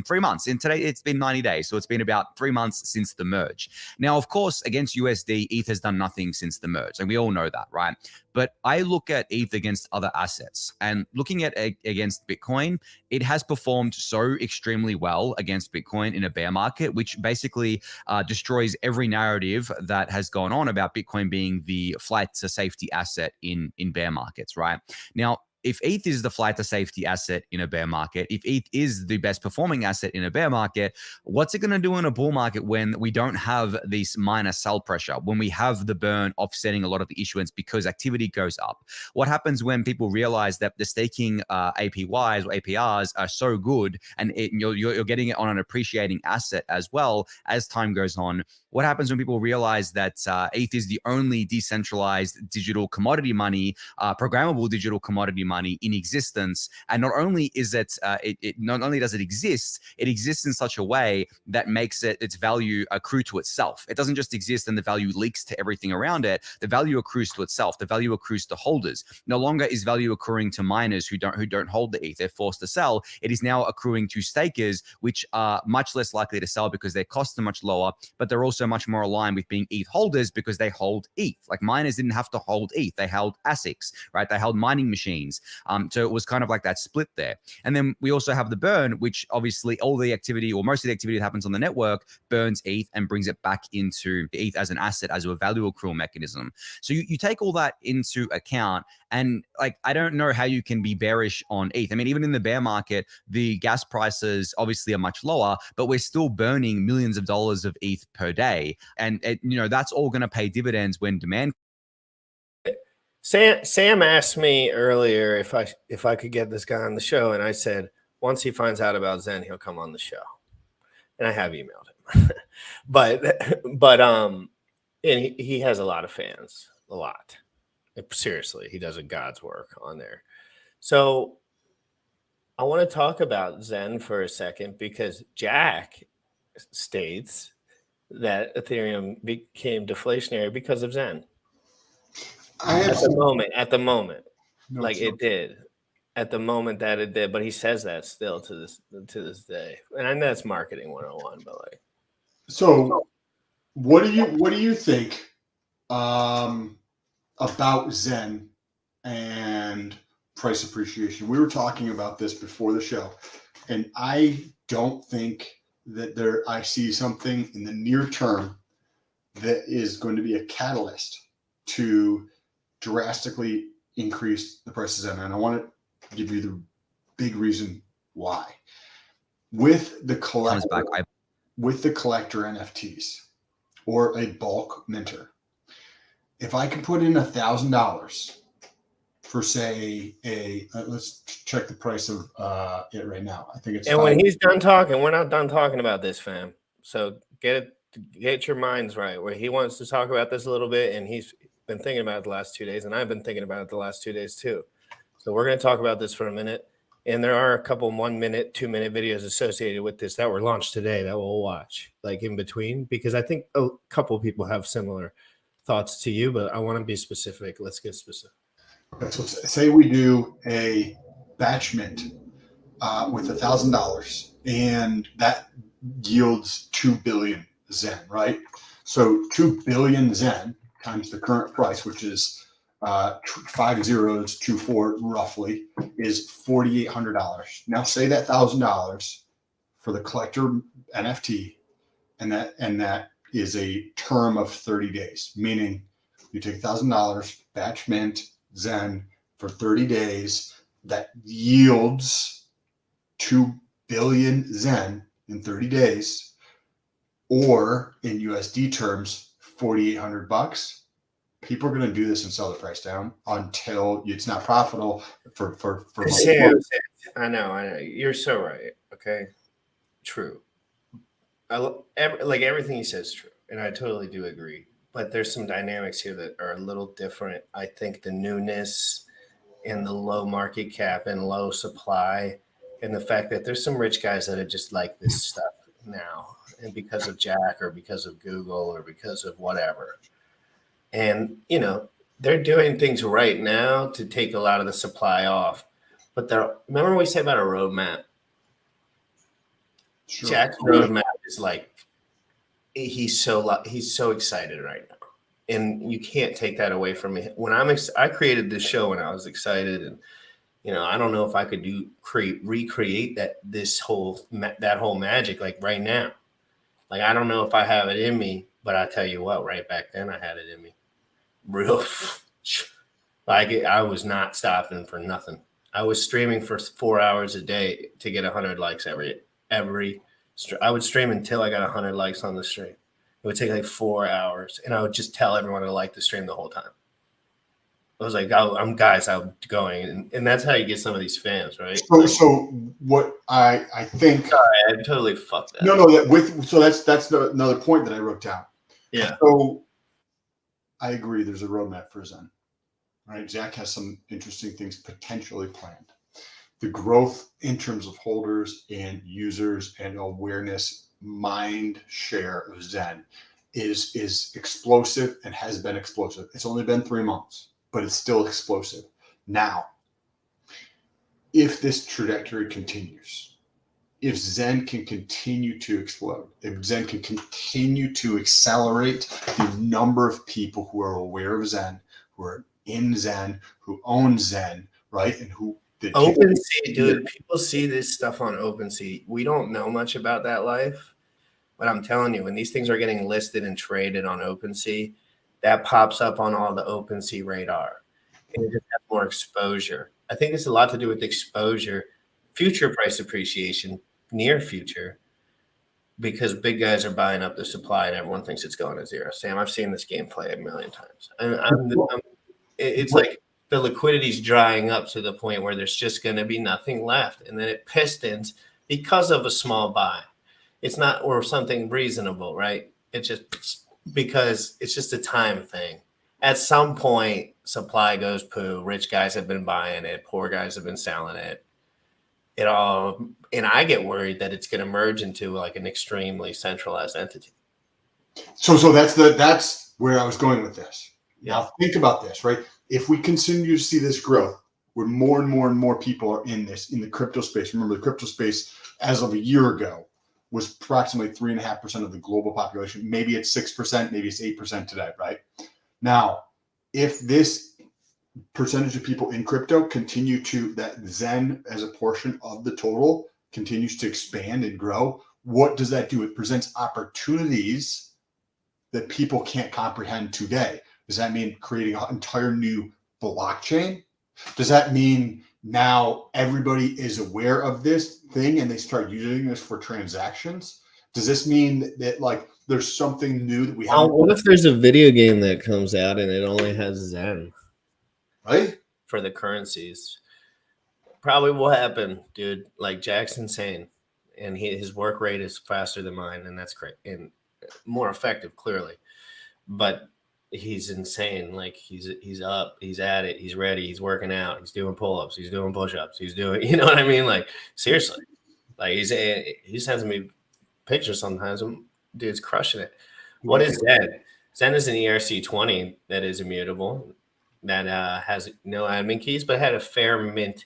Speaker 1: 3 months. And today it's been 90 days, so it's been about 3 months since the merge. Now, of course, against USD, ETH has done nothing since the merge, and we all know that, right? But I look at ETH against other assets, and looking at against Bitcoin, it has performed so extremely well against Bitcoin in a bear market, which basically destroys every narrative that has gone on about Bitcoin being the flight to safety asset in bear markets, right? Now, if ETH is the flight to safety asset in a bear market, if ETH is the best performing asset in a bear market, what's it going to do in a bull market when we don't have this minor sell pressure, when we have the burn offsetting a lot of the issuance because activity goes up? What happens when people realize that the staking APYs or APRs are so good and you're getting it on an appreciating asset as well as time goes on? What happens when people realize that ETH is the only decentralized digital commodity money, programmable digital commodity money in existence? And not only is not only does it exist in such a way that makes its value accrue to itself. It doesn't just exist and the value leaks to everything around it. The value accrues to itself. The value accrues to holders. No longer is value accruing to miners who don't hold the ETH. They're forced to sell. It is now accruing to stakers, which are much less likely to sell because their costs are much lower, but they're also much more aligned with being ETH holders because they hold ETH. Like miners didn't have to hold ETH. They held ASICs, right? They held mining machines. So it was kind of like that split there. And then we also have the burn, which obviously all the activity or most of the activity that happens on the network burns ETH and brings it back into ETH as an asset, as a value accrual mechanism. So you take all that into account, and like, I don't know how you can be bearish on ETH. I mean, even in the bear market, the gas prices obviously are much lower, but we're still burning millions of dollars of ETH per day. And that's all going to pay dividends when demand.
Speaker 15: Sam asked me earlier if I could get this guy on the show, and I said once he finds out about Zen, he'll come on the show. And I have emailed him, but and he has a lot of fans, a lot. Seriously, he does a God's work on there. So I want to talk about Zen for a second because Jack states that Ethereum became deflationary because of Zen. At the moment,
Speaker 14: No,
Speaker 15: like
Speaker 14: sure.
Speaker 15: it did. At the moment that it did, but he says that still to this day. And I know that's marketing 101, but like.
Speaker 14: So what do you think about Zen and price appreciation? We were talking about this before the show, and I don't think that I see something in the near term that is going to be a catalyst to drastically increase the price of Zen. And I want to give you the big reason why. With the collector NFTs or a bulk minter, if I can put in $1,000 for say let's check the price of it right now. I think it's.
Speaker 15: And when he's done talking, we're not done talking about this, fam. So get your minds right. Where he wants to talk about this a little bit, and he's been thinking about it the last 2 days, and I've been thinking about it the last 2 days too. So we're going to talk about this for a minute, and there are a couple 1 minute, 2 minute videos associated with this that were launched today that we'll watch, like in between, because I think a couple of people have similar thoughts to you, but I want to be specific. Let's get specific.
Speaker 14: Okay, so say we do a batch mint with $1,000, and that yields 2 billion Zen, right? So 2 billion Zen times the current price, which is 5024 roughly, is $4,800. Now say that $1,000 for the collector NFT, and that is a term of 30 days, meaning you take $1,000, batch mint Zen for 30 days, that yields 2 billion Zen in 30 days, or in USD terms, $4,800. People are going to do this and sell the price down until it's not profitable for
Speaker 15: Sam, I know. You're so right. Okay. True. like everything he says is true, and I totally do agree. But there's some dynamics here that are a little different. I think the newness and the low market cap and low supply, and the fact that there's some rich guys that are just like this stuff now, and because of Jack or because of Google or because of whatever. And, you know, they're doing things right now to take a lot of the supply off. But remember what we said about a roadmap? Sure. Jack's roadmap is like, he's so excited right now. And you can't take that away from me. When I created this show and I was excited, and you know, I don't know if I could recreate that whole magic like right now. Like I don't know if I have it in me, but I tell you what, right back then I had it in me. Real, like I was not stopping for nothing. I was streaming for 4 hours a day to get 100 likes every. I would stream until I got 100 likes on the stream. It would take like 4 hours, and I would just tell everyone to like the stream the whole time. I was like, I'm going, and that's how you get some of these fans, right?
Speaker 14: So what I think.
Speaker 15: Sorry, I totally fucked that.
Speaker 14: No, that's another point that I wrote down.
Speaker 15: Yeah.
Speaker 14: So I agree. There's a roadmap for Zen, right? Jack has some interesting things potentially planned. The growth in terms of holders and users and awareness, mind share of Zen is explosive and has been explosive. It's only been 3 months, but it's still explosive. Now, if this trajectory continues, if Zen can continue to explode, if Zen can continue to accelerate the number of people who are aware of Zen, who are in Zen, who own Zen, right, and who
Speaker 15: OpenSea, dude, people see this stuff on OpenSea. We don't know much about that life, but I'm telling you, when these things are getting listed and traded on OpenSea, that pops up on all the OpenSea radar. And it just has more exposure. I think it's a lot to do with exposure, future price appreciation, near future, because big guys are buying up the supply and everyone thinks it's going to zero. Sam, I've seen this game play a million times. It's like the liquidity's drying up to the point where there's just going to be nothing left. And then it pistons because of a small buy. It's not or something reasonable, right? It's just because it's just a time thing. At some point, supply goes poo. Rich guys have been buying it. Poor guys have been selling it. And I get worried that it's going to merge into like an extremely centralized entity.
Speaker 14: So that's where I was going with this. Yeah. Now think about this, right? If we continue to see this growth, where more and more and more people are in the crypto space. Remember, the crypto space as of a year ago was approximately 3.5% of the global population. Maybe it's 6%, maybe it's 8% today, right? Now, if this percentage of people in crypto continue to, that Zen as a portion of the total continues to expand and grow, what does that do? It presents opportunities that people can't comprehend today. Does that mean creating an entire new blockchain? Does that mean now everybody is aware of this thing and they start using this for transactions? Does this mean that like there's something new that we have?
Speaker 15: What if there's a video game that comes out and it only has Zen?
Speaker 14: Right?
Speaker 15: For the currencies. Probably will happen, dude. Like Jack's insane. And his work rate is faster than mine, and that's great. And more effective, clearly. But he's insane. Like he's up, he's at it, he's ready, he's working out, he's doing pull-ups, he's doing push-ups, he's doing, you know what I mean? Like seriously, like he sends me pictures sometimes. Dude's crushing it. What is Zen? Zen is an ERC20 that is immutable, that has no admin keys, but had a fair mint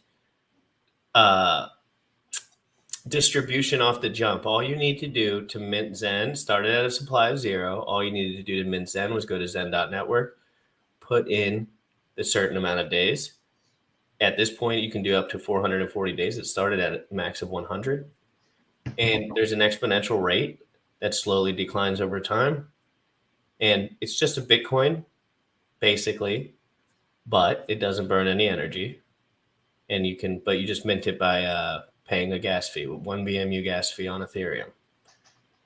Speaker 15: distribution off the jump. All you need to do to mint Zen, started at a supply of 0. All you needed to do to mint Zen was go to zen.network, put in the certain amount of days. At this point, you can do up to 440 days. It started at a max of 100. And there's an exponential rate that slowly declines over time. And it's just a Bitcoin, basically, but it doesn't burn any energy. And you just mint it by paying a gas fee, 1 BMU gas fee on Ethereum.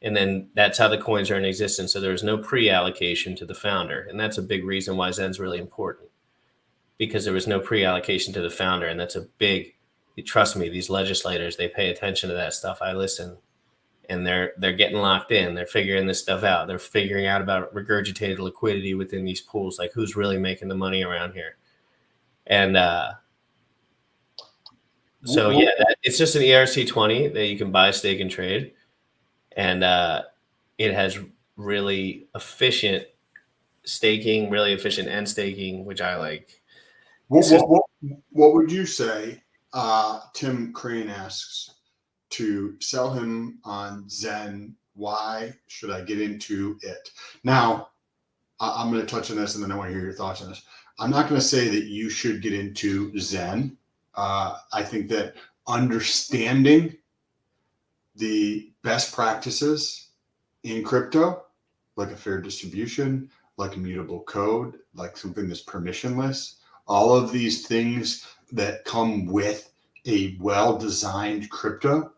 Speaker 15: And then that's how the coins are in existence. So there's no pre-allocation to the founder. And that's a big reason why Zen's really important, because there was no pre-allocation to the founder. And that's a big, trust me, these legislators, they pay attention to that stuff. I listen. and they're getting locked in. They're figuring this stuff out. They're figuring out about regurgitated liquidity within these pools, like who's really making the money around here. And so yeah, it's just an ERC20 that you can buy, stake, and trade, and it has really efficient staking, really efficient end staking, which I like.
Speaker 14: What would you say? Tim Crane asks, to sell him on Zen. Why should I get into it? Now, I'm going to touch on this, and then I want to hear your thoughts on this. I'm not going to say that you should get into Zen. I think that understanding the best practices in crypto, like a fair distribution, like immutable code, like something that's permissionless, all of these things that come with a well-designed crypto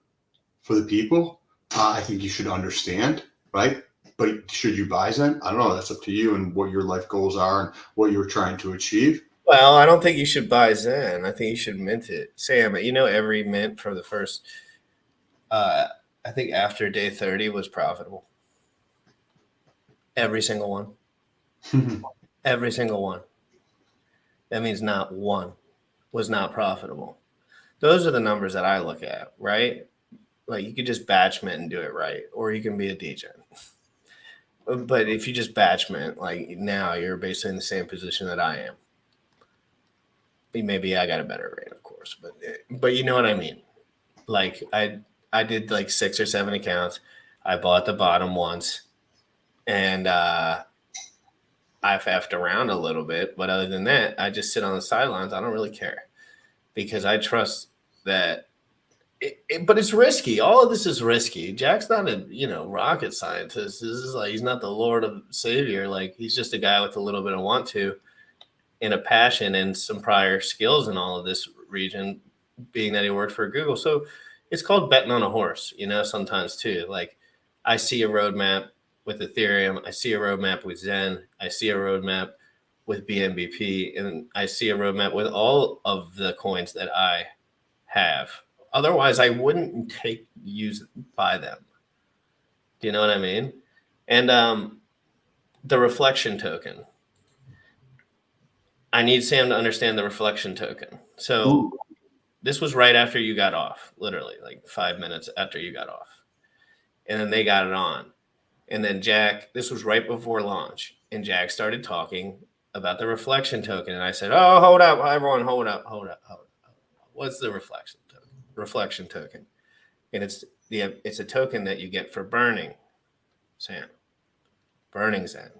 Speaker 14: for the people, I think you should understand, right? But should you buy Zen? I don't know. That's up to you and what your life goals are and what you're trying to achieve.
Speaker 15: Well, I don't think you should buy Zen. I think you should mint it. Sam, you know, every mint for the first, I think after day 30 was profitable. Every single one. Every single one. That means not one was not profitable. Those are the numbers that I look at, right? Like you could just batch mint and do it right, or you can be a degen. But if you just batch mint, like now you're basically in the same position that I am. Maybe I got a better rate, of course, but you know what I mean? Like I did like 6 or 7 accounts. I bought the bottom once, and I faffed around a little bit, but other than that, I just sit on the sidelines. I don't really care because I trust that. But it's risky. All of this is risky. Jack's not a rocket scientist. This is like he's not the Lord of Savior. Like he's just a guy with a little bit of want to, and a passion, and some prior skills in all of this region, being that he worked for Google. So it's called betting on a horse. Sometimes too. Like I see a roadmap with Ethereum. I see a roadmap with Zen. I see a roadmap with BNBP, and I see a roadmap with all of the coins that I have. Otherwise, I wouldn't buy them. Do you know what I mean? And the reflection token. I need Sam to understand the reflection token. So this was right after you got off, literally like 5 minutes after you got off. And then they got it on. And then Jack, this was right before launch. And Jack started talking about the reflection token. And I said, oh, hold up, everyone, hold up. What's the reflection token? Reflection token, and it's a token that you get for burning, Sam, burning Zen.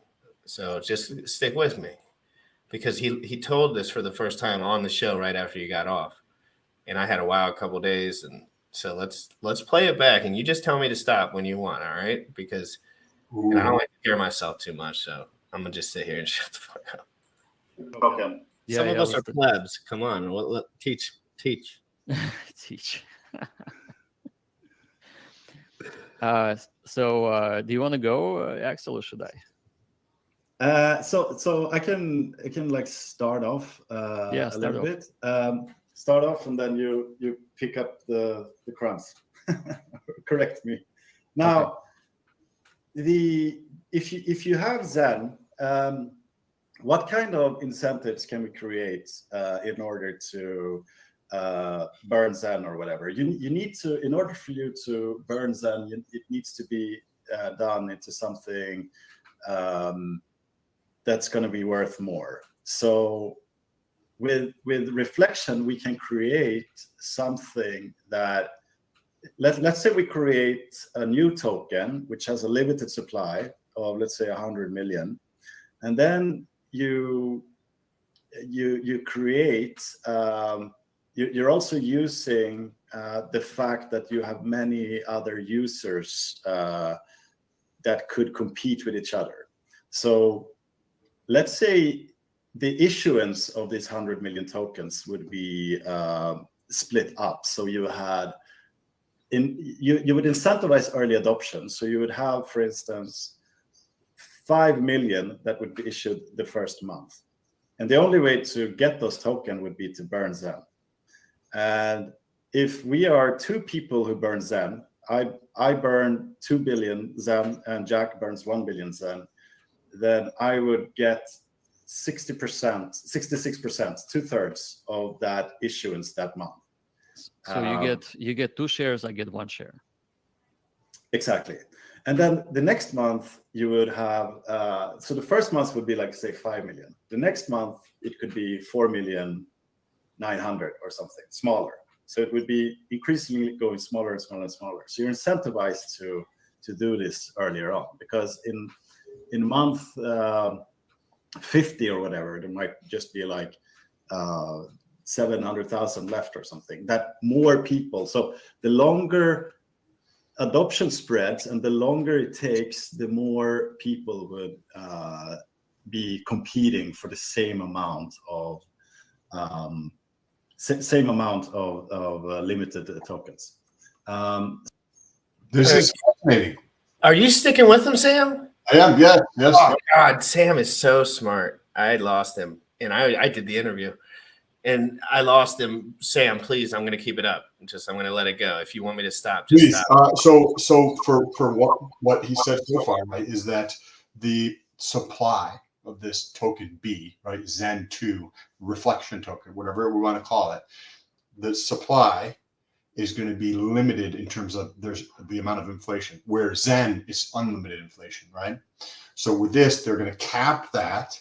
Speaker 15: So just stick with me, because he told this for the first time on the show right after you got off, and I had a wild couple days, and so let's play it back, and you just tell me to stop when you want, all right? Because and I don't like to hear myself too much, so I'm gonna just sit here and shut the fuck up.
Speaker 8: Okay.
Speaker 15: Some of us are plebs. Come on, teach.
Speaker 17: Teach. So do you want to go, Axel, or should I?
Speaker 18: So I can like start off a little bit. Start off, and then you pick up the crumbs. Correct me. Now, if you have Zen, what kind of incentives can we create in order to burn Zen or whatever? You need to, in order for you to burn Zen, it needs to be done into something that's going to be worth more. So with reflection, we can create something that, let's say we create a new token which has a limited supply of, let's say, 100 million, and then you create you're also using the fact that you have many other users that could compete with each other. So let's say the issuance of these 100 million tokens would be split up. So you would incentivize early adoption. So you would have, for instance, 5 million that would be issued the first month. And the only way to get those tokens would be to burn Zen. And if we are 2 people who burn Zen, I I burn 2 billion Zen and Jack burns 1 billion Zen, then I would get 60%, 66%, 2/3 of that issuance that month.
Speaker 17: So you get 2 shares, I get 1 share.
Speaker 18: Exactly. And then the next month you would have, so the first month would be like, say, 5 million. The next month it could be 4,900,000 or something smaller. So it would be increasingly going smaller and smaller and smaller. So you're incentivized to do this earlier on, because in month 50 or whatever, there might just be like 700,000 left or something. That more people. So the longer adoption spreads and the longer it takes, the more people would be competing for the same amount of limited tokens.
Speaker 14: This is fascinating.
Speaker 15: Are you sticking with him, Sam?
Speaker 14: I am. Yes. Yes.
Speaker 15: Oh God, Sam is so smart. I lost him, and I did the interview, and I lost him. Sam, please, I'm going to keep it up. I'm going to let it go. If you want me to stop, just
Speaker 14: Please.
Speaker 15: stop.
Speaker 14: So for what he said so far, right, is that the supply of this token B, right, Zen 2 reflection token, whatever we want to call it, the supply is going to be limited in terms of there's the amount of inflation, where Zen is unlimited inflation, right? So with this, they're going to cap that,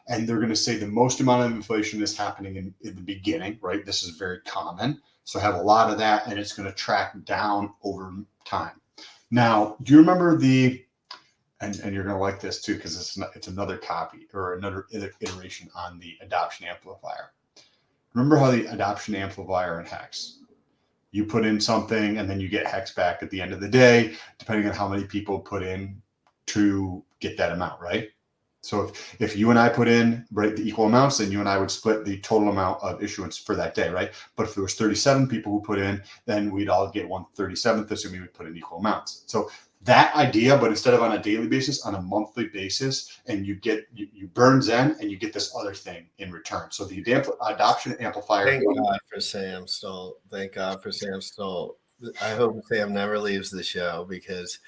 Speaker 14: and they're going to say the most amount of inflation is happening in the beginning, right? This is very common. So have a lot of that, and it's going to track down over time. Now, do you remember and you're going to like this too, because it's another copy or another iteration on the adoption amplifier. Remember how the adoption amplifier in Hex, you put in something and then you get Hex back at the end of the day, depending on how many people put in to get that amount, right? So if you and I put in, right, the equal amounts, then you and I would split the total amount of issuance for that day, right? But if there was 37 people who put in, then we'd all get 1/37th, assuming we would put in equal amounts. So that idea, but instead of on a daily basis, on a monthly basis, and you burn Zen and you get this other thing in return. So the adoption amplifier.
Speaker 15: Thank God for Sam Stolt. Thank God for Sam Stolt. I hope Sam never leaves the show, because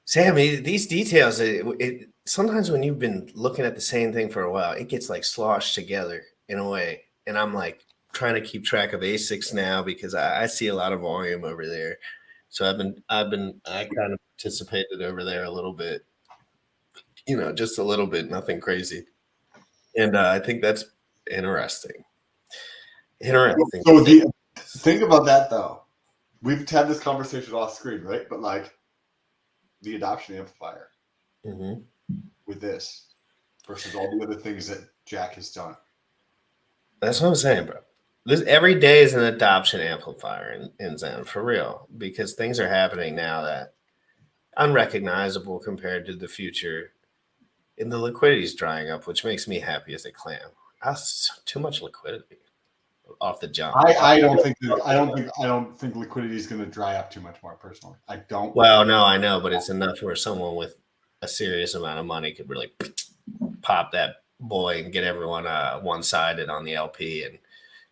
Speaker 15: Sam, these details, it sometimes when you've been looking at the same thing for a while, it gets like sloshed together in a way. And I'm like trying to keep track of ASICs now, because I see a lot of volume over there. So I kind of participated over there a little bit, just a little bit, nothing crazy. And I think that's interesting. Interesting.
Speaker 14: So think about that though. We've had this conversation off screen, right? But like the adoption amplifier with this versus all the other things that Jack has done.
Speaker 15: That's what I'm saying, bro. Every day is an adoption amplifier in Zen, for real, because things are happening now that unrecognizable compared to the future, and the liquidity is drying up, which makes me happy as a clam. That's too much liquidity off the jump.
Speaker 14: I don't think liquidity is going to dry up too much more personally. I don't.
Speaker 15: Well, no, I know, but it's enough where someone with a serious amount of money could really pop that boy and get everyone one-sided on the LP, and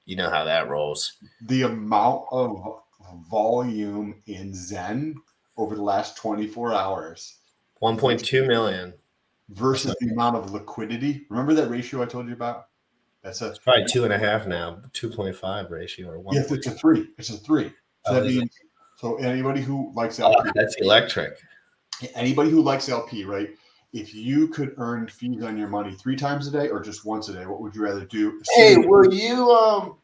Speaker 15: you know how that rolls.
Speaker 14: The amount of volume in Zen over the last 24 hours.
Speaker 15: 1.2 million.
Speaker 14: Versus the amount of liquidity. Remember that ratio I told you about? It's
Speaker 15: probably 2.5 now, 2.5 ratio or 1.
Speaker 14: Yes, it's a 3. It's a 3. So that means, so anybody who likes LP.
Speaker 15: That's electric.
Speaker 14: Anybody who likes LP, right? If you could earn fees on your money 3 times a day or just once a day, what would you rather do?
Speaker 15: Hey, will you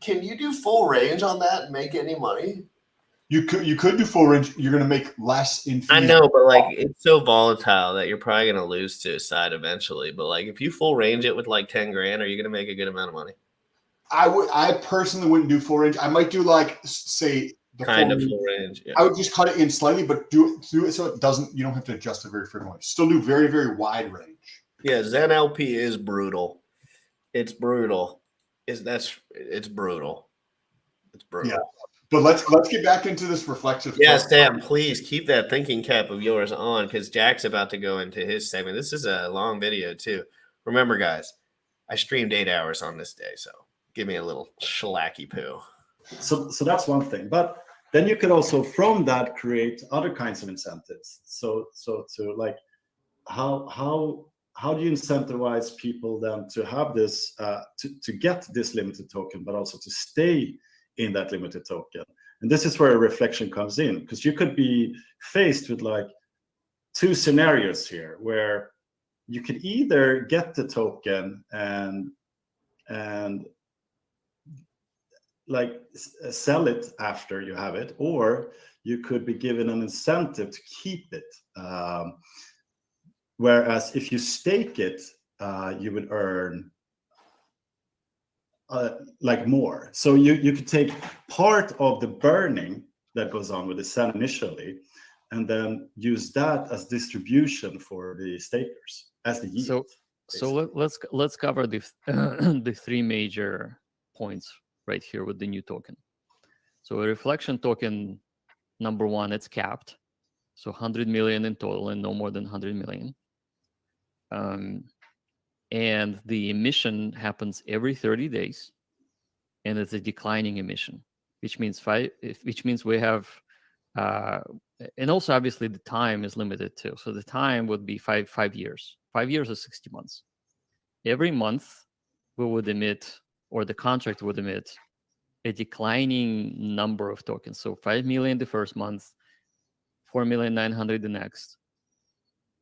Speaker 15: can you do full range on that and make any money?
Speaker 14: You could do full range. You're gonna make less in fees.
Speaker 15: I know, but like it's so volatile that you're probably gonna lose to a side eventually. But like if you full range it with like 10 grand, are you gonna make a good amount of money?
Speaker 14: I personally wouldn't do full range. I might do like say the full
Speaker 15: range. Yeah.
Speaker 14: I would just cut it in slightly, but do it so it doesn't. You don't have to adjust it very frequently. Still do very, very wide range.
Speaker 15: Yeah, Zen LP is brutal. It's brutal. It's brutal. It's brutal.
Speaker 14: Yeah. But let's get back into this reflective.
Speaker 15: Yeah, Sam, please keep that thinking cap of yours on, because Jack's about to go into his segment. This is a long video too. Remember, guys, I streamed 8 hours on this day, so give me a little shellacky poo.
Speaker 18: So that's one thing. But then you could also from that create other kinds of incentives. So to like how do you incentivize people then to have this to get this limited token, but also to stay in that limited token? And this is where a reflection comes in, because you could be faced with like two scenarios here where you could either get the token and like sell it after you have it, or you could be given an incentive to keep it. Whereas if you stake it, you would earn like more. So you could take part of the burning that goes on with the Zen initially, and then use that as distribution for the stakers as the yield.
Speaker 17: So let's cover the the three major points right here with the new token. So a reflection token, number one, it's capped, so 100 million in total and no more than 100 million. And the emission happens every 30 days, and it's a declining emission, which means we have, and also obviously the time is limited too. So the time would be 5 years. 5 years is 60 months. Every month we would emit, or the contract would emit, a declining number of tokens. So 5 million the first month, 4,900,000 the next,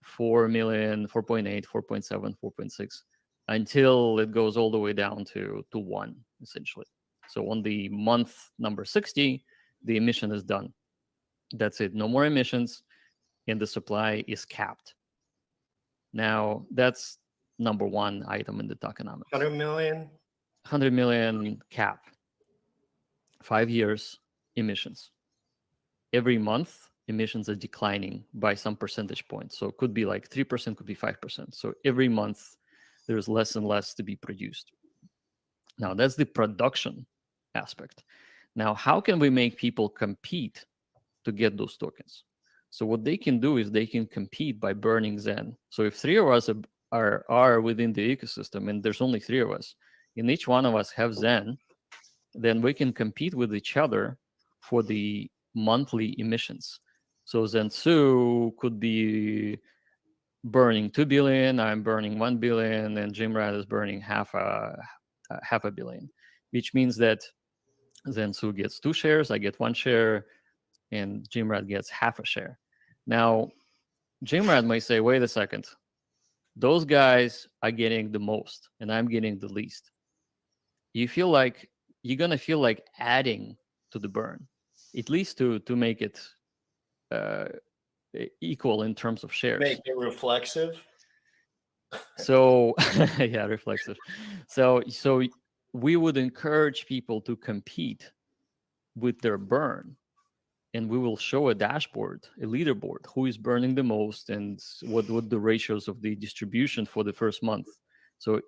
Speaker 17: 4 million, 4.8, 4.7, 4.6, until it goes all the way down to 1, essentially. So on the month number 60, the emission is done. That's it. No more emissions, and the supply is capped. Now, that's number one item in the tokenomics.
Speaker 15: 100 million?
Speaker 17: 100 million cap. 5 years, emissions. Every month, emissions are declining by some percentage point. So it could be like 3%, could be 5%. So every month, there's less and less to be produced. Now, that's the production aspect. Now, how can we make people compete to get those tokens? So what they can do is they can compete by burning Zen. So if 3 of us are within the ecosystem, and there's only 3 of us, and each one of us have Zen, then we can compete with each other for the monthly emissions. So Zensu could be burning 2 billion, I'm burning 1 billion, and GymRat is burning half a billion, which means that Zensu gets 2 shares, I get 1 share, and GymRat gets half a share. Now, GymRat might say, wait a second, those guys are getting the most, and I'm getting the least. You're gonna feel like adding to the burn, at least to make it equal in terms of shares.
Speaker 15: Make it reflexive.
Speaker 17: So yeah, reflexive. So we would encourage people to compete with their burn, and we will show a dashboard, a leaderboard, who is burning the most and what the ratios of the distribution for the first month. So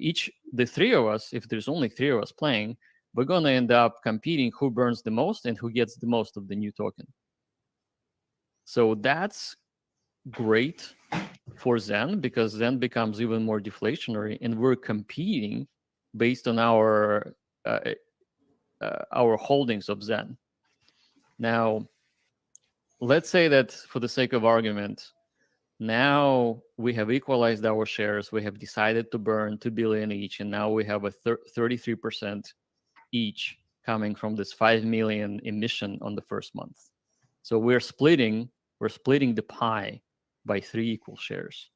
Speaker 17: the 3 of us, if there's only 3 of us playing, we're going to end up competing who burns the most and who gets the most of the new token. So that's great for Zen, because Zen becomes even more deflationary, and we're competing based on our holdings of Zen. Now, let's say that for the sake of argument, now we have equalized our shares, we have decided to burn 2 billion each, and now we have a 33% each coming from this 5 million emission on the first month. So we're splitting the pie by 3 equal shares.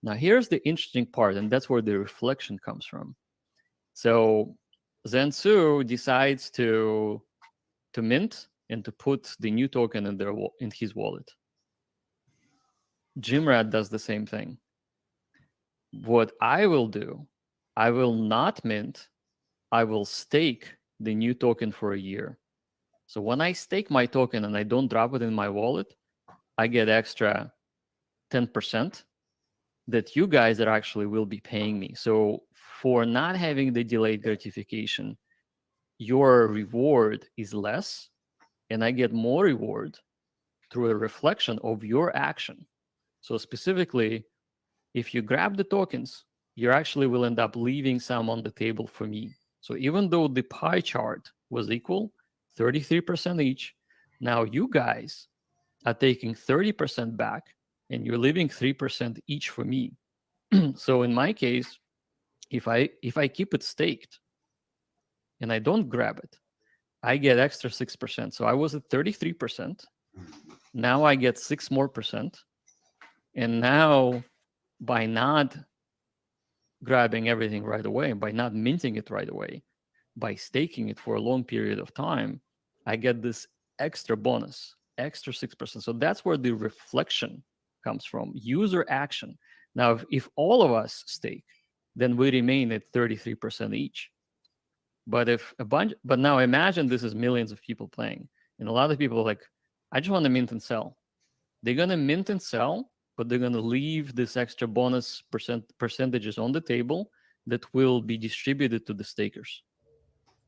Speaker 17: Now here's the interesting part, and that's where the reflection comes from. So Zensu decides to mint and to put the new token in his wallet. GymRat does the same thing. What I will do, I will not mint, I will stake the new token for a year. So when I stake my token and I don't drop it in my wallet, I get extra 10% that you guys actually will be paying me. So for not having the delayed gratification, your reward is less, and I get more reward through a reflection of your action. So specifically, if you grab the tokens, you actually will end up leaving some on the table for me. So even though the pie chart was equal, 33% each, Now you guys are taking 30% back and you're leaving 3% each for me. So in my case, if I keep it staked and I don't grab it, I get extra 6%. So I was at 33%. Now I get 6% more. And now by not grabbing everything right away, by not minting it right away, by staking it for a long period of time, I get this extra bonus, extra 6%. So that's where the reflection comes from, user action. Now, if all of us stake, then we remain at 33% each. But now imagine this is millions of people playing. And a lot of people are like, I just want to mint and sell. They're going to mint and sell, but they're going to leave this extra bonus percentages on the table that will be distributed to the stakers.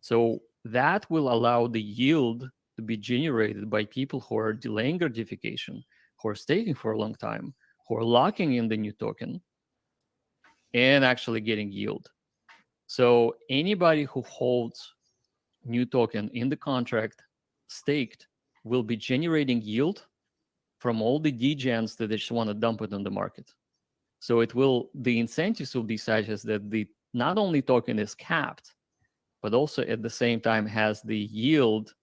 Speaker 17: So that will allow the yield to be generated by people who are delaying gratification, who are staking for a long time, who are locking in the new token, and actually getting yield. So anybody who holds new token in the contract staked will be generating yield from all the degens that they just want to dump it on the market. So the incentives will be such as that the not only token is capped, but also at the same time has the yield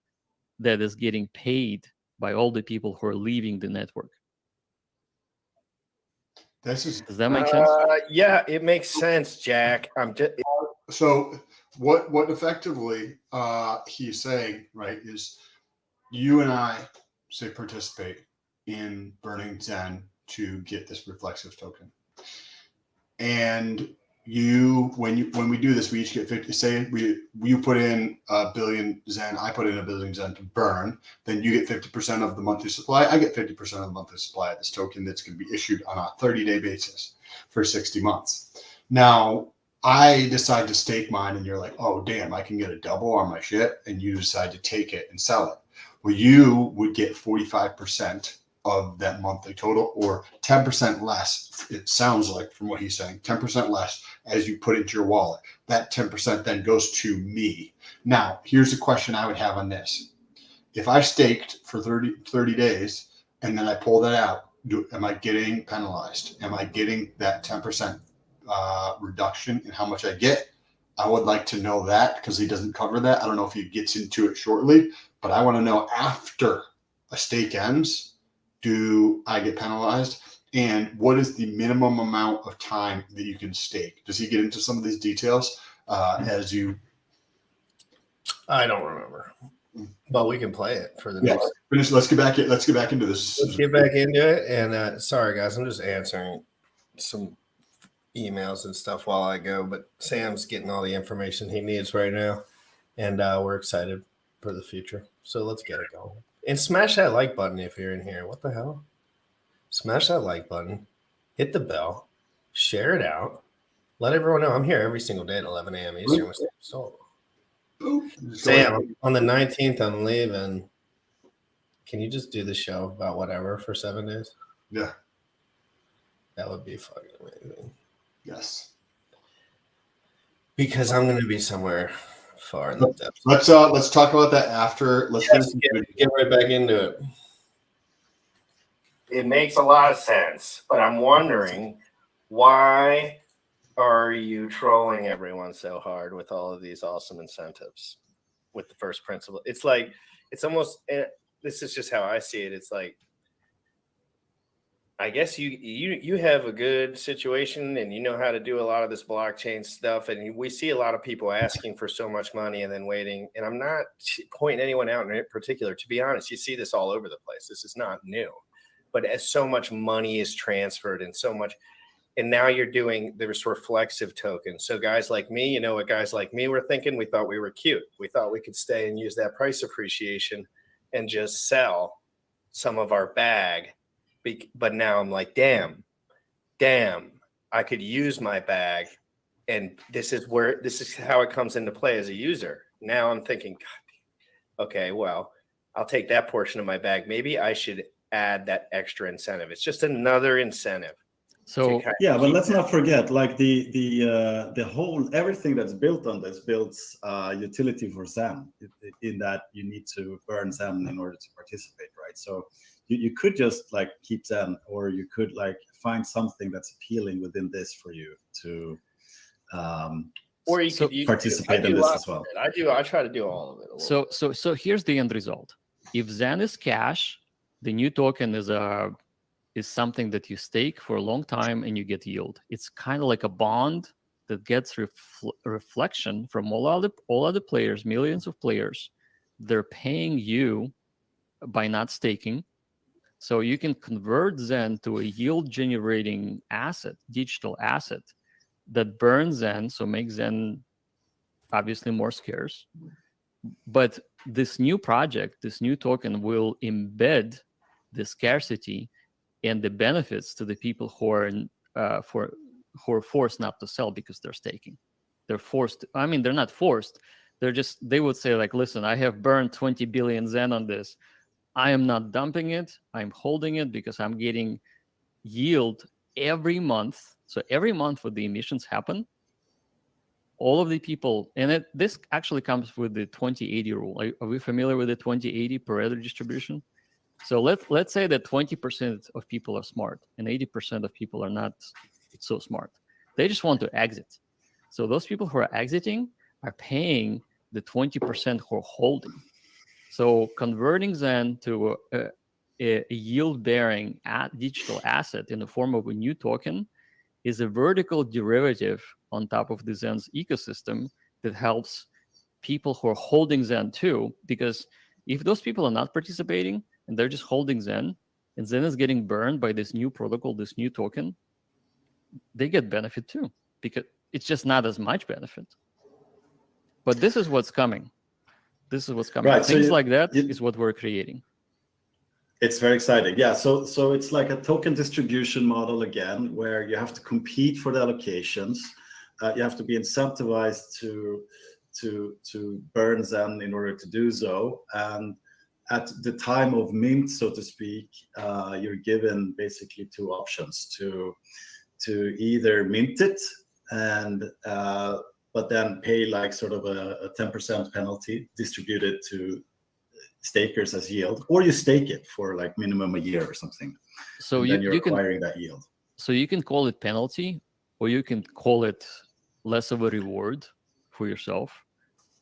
Speaker 17: that is getting paid by all the people who are leaving the network. Does that make sense?
Speaker 15: Yeah, it makes sense, Jack.
Speaker 14: So what effectively he's saying, right, is you and I say participate in burning Zen to get this reflexive token. And when we do this, we each get 50. Say you put in 1 billion Zen, I put in 1 billion Zen to burn. Then you get 50% of the monthly supply. I get 50% of the monthly supply of this token that's going to be issued on a 30-day basis for 60 months. Now, I decide to stake mine, and you're like, oh damn, I can get a double on my shit, and you decide to take it and sell it. Well, you would get 45% of that monthly total, or 10% less. It sounds like, from what he's saying, 10% less as you put into your wallet. That 10% then goes to me. Now, here's the question I would have on this. If I staked for 30 days and then I pull that out, am I getting penalized? Am I getting that 10% reduction in how much I get? I would like to know that, because he doesn't cover that. I don't know if he gets into it shortly, but I want to know, after a stake ends, do I get penalized? And what is the minimum amount of time that you can stake? Does he get into some of these details as you?
Speaker 15: I don't remember, but we can play it for the next.
Speaker 14: Finish. Let's get back into this.
Speaker 15: Let's get back into it. And sorry, guys, I'm just answering some emails and stuff while I go. But Sam's getting all the information he needs right now, and we're excited for the future. So let's get it going. And smash that like button if you're in here. What the hell? Smash that like button. Hit the bell. Share it out. Let everyone know I'm here every single day at 11 a.m. Eastern with STOLT. Sam, on the 19th, I'm leaving. Can you just do the show about whatever for 7 days?
Speaker 14: Yeah.
Speaker 15: That would be fucking amazing.
Speaker 14: Yes.
Speaker 15: Because I'm going to be somewhere far in the depths.
Speaker 14: Let's talk about that after. Let's
Speaker 15: get right back into it. It makes a lot of sense, but I'm wondering, why are you trolling everyone so hard with all of these awesome incentives with the first principle? It's like, it's almost, this is just how I see it. It's like, I guess you have a good situation and you know how to do a lot of this blockchain stuff. And we see a lot of people asking for so much money and then waiting. And I'm not pointing anyone out in particular. To be honest, you see this all over the place. This is not new. But as so much money is transferred and so much, and now you're doing this reflexive token. So guys like me, you know what guys like me were thinking? We thought we were cute. We thought we could stay and use that price appreciation and just sell some of our bag. But now I'm like, damn, I could use my bag. And this is how it comes into play as a user. Now I'm thinking, God, okay, well, I'll take that portion of my bag. Maybe I should add that extra incentive. It's just another incentive.
Speaker 17: So
Speaker 18: yeah, but let's not forget, like the whole everything that's built on this builds utility for Zen, in that you need to burn Zen in order to participate, right? So you could just like keep Zen, or you could like find something that's appealing within this for you to
Speaker 15: or you could
Speaker 18: participate in this as well.
Speaker 15: I try to do all of it.
Speaker 17: So here's the end result. If Zen is cash, the new token is something that you stake for a long time and you get yield. It's kind of like a bond that gets reflection from all other players, millions of players. They're paying you by not staking. So you can convert Zen to a yield generating asset, digital asset that burns Zen, so makes Zen obviously more scarce. But this new project, this new token will embed the scarcity and the benefits to the people who are forced not to sell because they're staking. They're forced. I mean, they're not forced. They would say like, listen, I have burned 20 billion Zen on this. I am not dumping it. I'm holding it because I'm getting yield every month. So every month when the emissions happen, all of the people, and this actually comes with the 2080 rule. Are we familiar with the 2080 Pareto distribution? So let's say that 20% of people are smart and 80% of people are not so smart. They just want to exit. So those people who are exiting are paying the 20% who are holding. So converting Zen to a yield-bearing digital asset in the form of a new token is a vertical derivative on top of the Zen's ecosystem that helps people who are holding Zen too. Because if those people are not participating and they're just holding Zen, and Zen is getting burned by this new protocol, this new token, they get benefit too, because it's just not as much benefit. But this is what's coming. This is what's coming.
Speaker 18: Right,
Speaker 17: Things like that is what we're creating.
Speaker 18: It's very exciting. Yeah, so it's like a token distribution model again, where you have to compete for the allocations. You have to be incentivized to burn Zen in order to do so. And at the time of mint, so to speak, you're given basically two options: to either mint it and but then pay like sort of a 10% penalty distributed to stakers as yield, or you stake it for like minimum a year or something.
Speaker 17: So
Speaker 18: then you're
Speaker 17: you can
Speaker 18: acquiring that yield.
Speaker 17: So you can call it penalty, or you can call it less of a reward for yourself.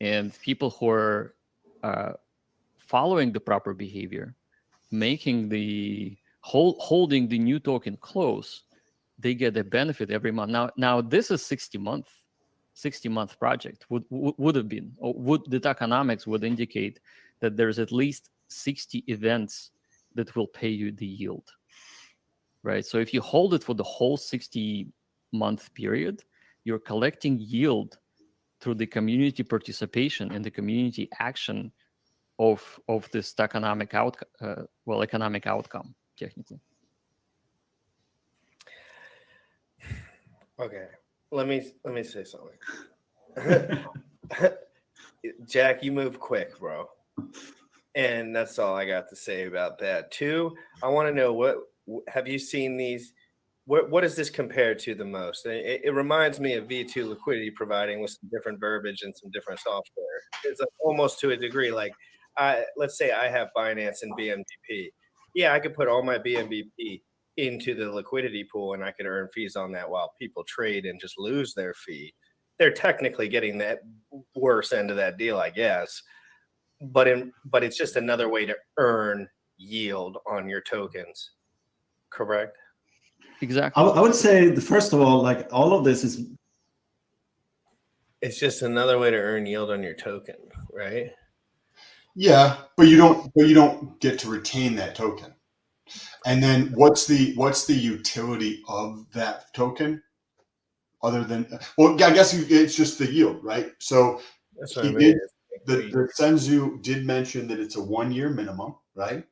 Speaker 17: And people who are following the proper behavior, making the holding the new token close, they get a benefit every month. Now this is 60-month project would have been, or the tokenomics would indicate that there's at least 60 events that will pay you the yield, right? So if you hold it for the whole 60-month period, you're collecting yield through the community participation and the community action of this economic outcome, technically.
Speaker 15: Okay, let me say something. Jack, you move quick, bro. And that's all I got to say about that. Two, I want to know, what have you seen these? What does this compare to the most? It reminds me of V2 liquidity providing with some different verbiage and some different software. It's almost to a degree like, let's say I have Binance and BNBP. Yeah, I could put all my BNBP into the liquidity pool and I could earn fees on that while people trade and just lose their fee. They're technically getting that worse end of that deal, I guess. But it's just another way to earn yield on your tokens. Correct?
Speaker 17: Exactly.
Speaker 18: I would say, first of all, like all of this is,
Speaker 15: it's just another way to earn yield on your token, right?
Speaker 14: Yeah, but you don't get to retain that token. And then what's the utility of that token other than, well, I guess it's just the yield, right? So
Speaker 15: that's what I mean.
Speaker 14: The Senzu did mention that it's a 1-year minimum, right?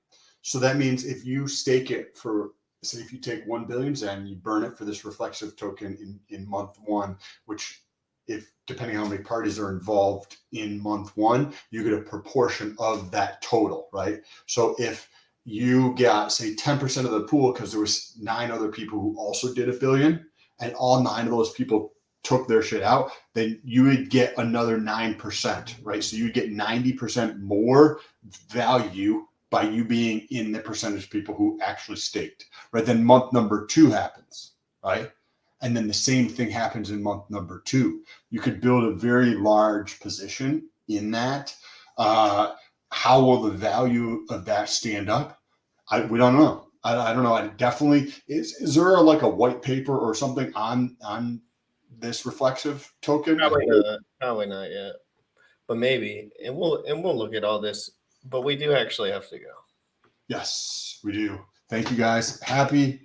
Speaker 14: So that means if you stake it for, say, if you take 1 billion Zen, you burn it for this reflexive token in month 1, which, if depending on how many parties are involved in month 1, you get a proportion of that total, right? So if you got, say, 10% of the pool because there was 9 other people who also did $1 billion, and all 9 of those people took their shit out, then you would get another 9%, right? So you get 90% more value by you being in the percentage of people who actually staked, right? Then month number 2 happens, right? And then the same thing happens in month number 2. You could build a very large position in that. How will the value of that stand up? We don't know. I don't know. I definitely is there like a white paper or something on this reflexive token?
Speaker 15: Probably not yet, but maybe, and we'll look at all this. But we do actually have to go.
Speaker 14: Yes, we do. Thank you guys. Happy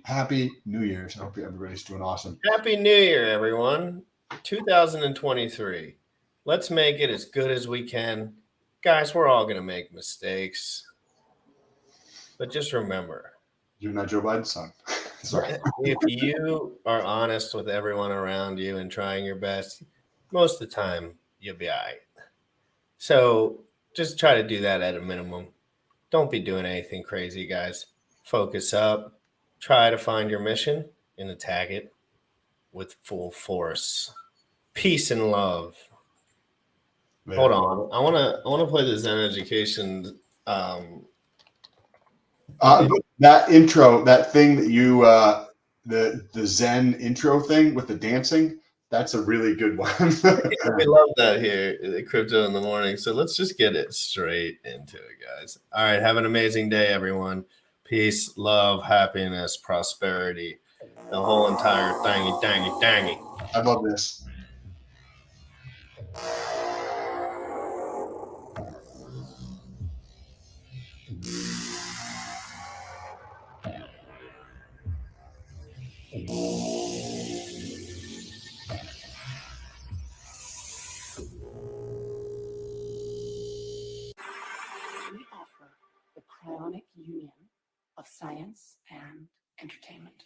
Speaker 14: New Year's. I hope everybody's doing awesome.
Speaker 15: Happy New Year, everyone. 2023. Let's make it as good as we can. Guys, we're all going to make mistakes. But just remember.
Speaker 14: You're not Joe Biden's son. Sorry.
Speaker 15: If you are honest with everyone around you and trying your best, most of the time, you'll be all right. So just try to do that at a minimum. Don't be doing anything crazy, guys. Focus up. Try to find your mission and attack it with full force. Peace and love.
Speaker 14: Yeah.
Speaker 15: Hold on. I wanna play the Zen Education.
Speaker 14: That intro, that thing that you the Zen intro thing with the dancing, that's a really good one.
Speaker 15: We love that here at Crypto in the Morning. So let's just get it straight into it, guys. All right, have an amazing day, everyone. Peace, love, happiness, prosperity, the whole entire dangy.
Speaker 14: I love this.
Speaker 19: We offer the cryonic union of science and entertainment.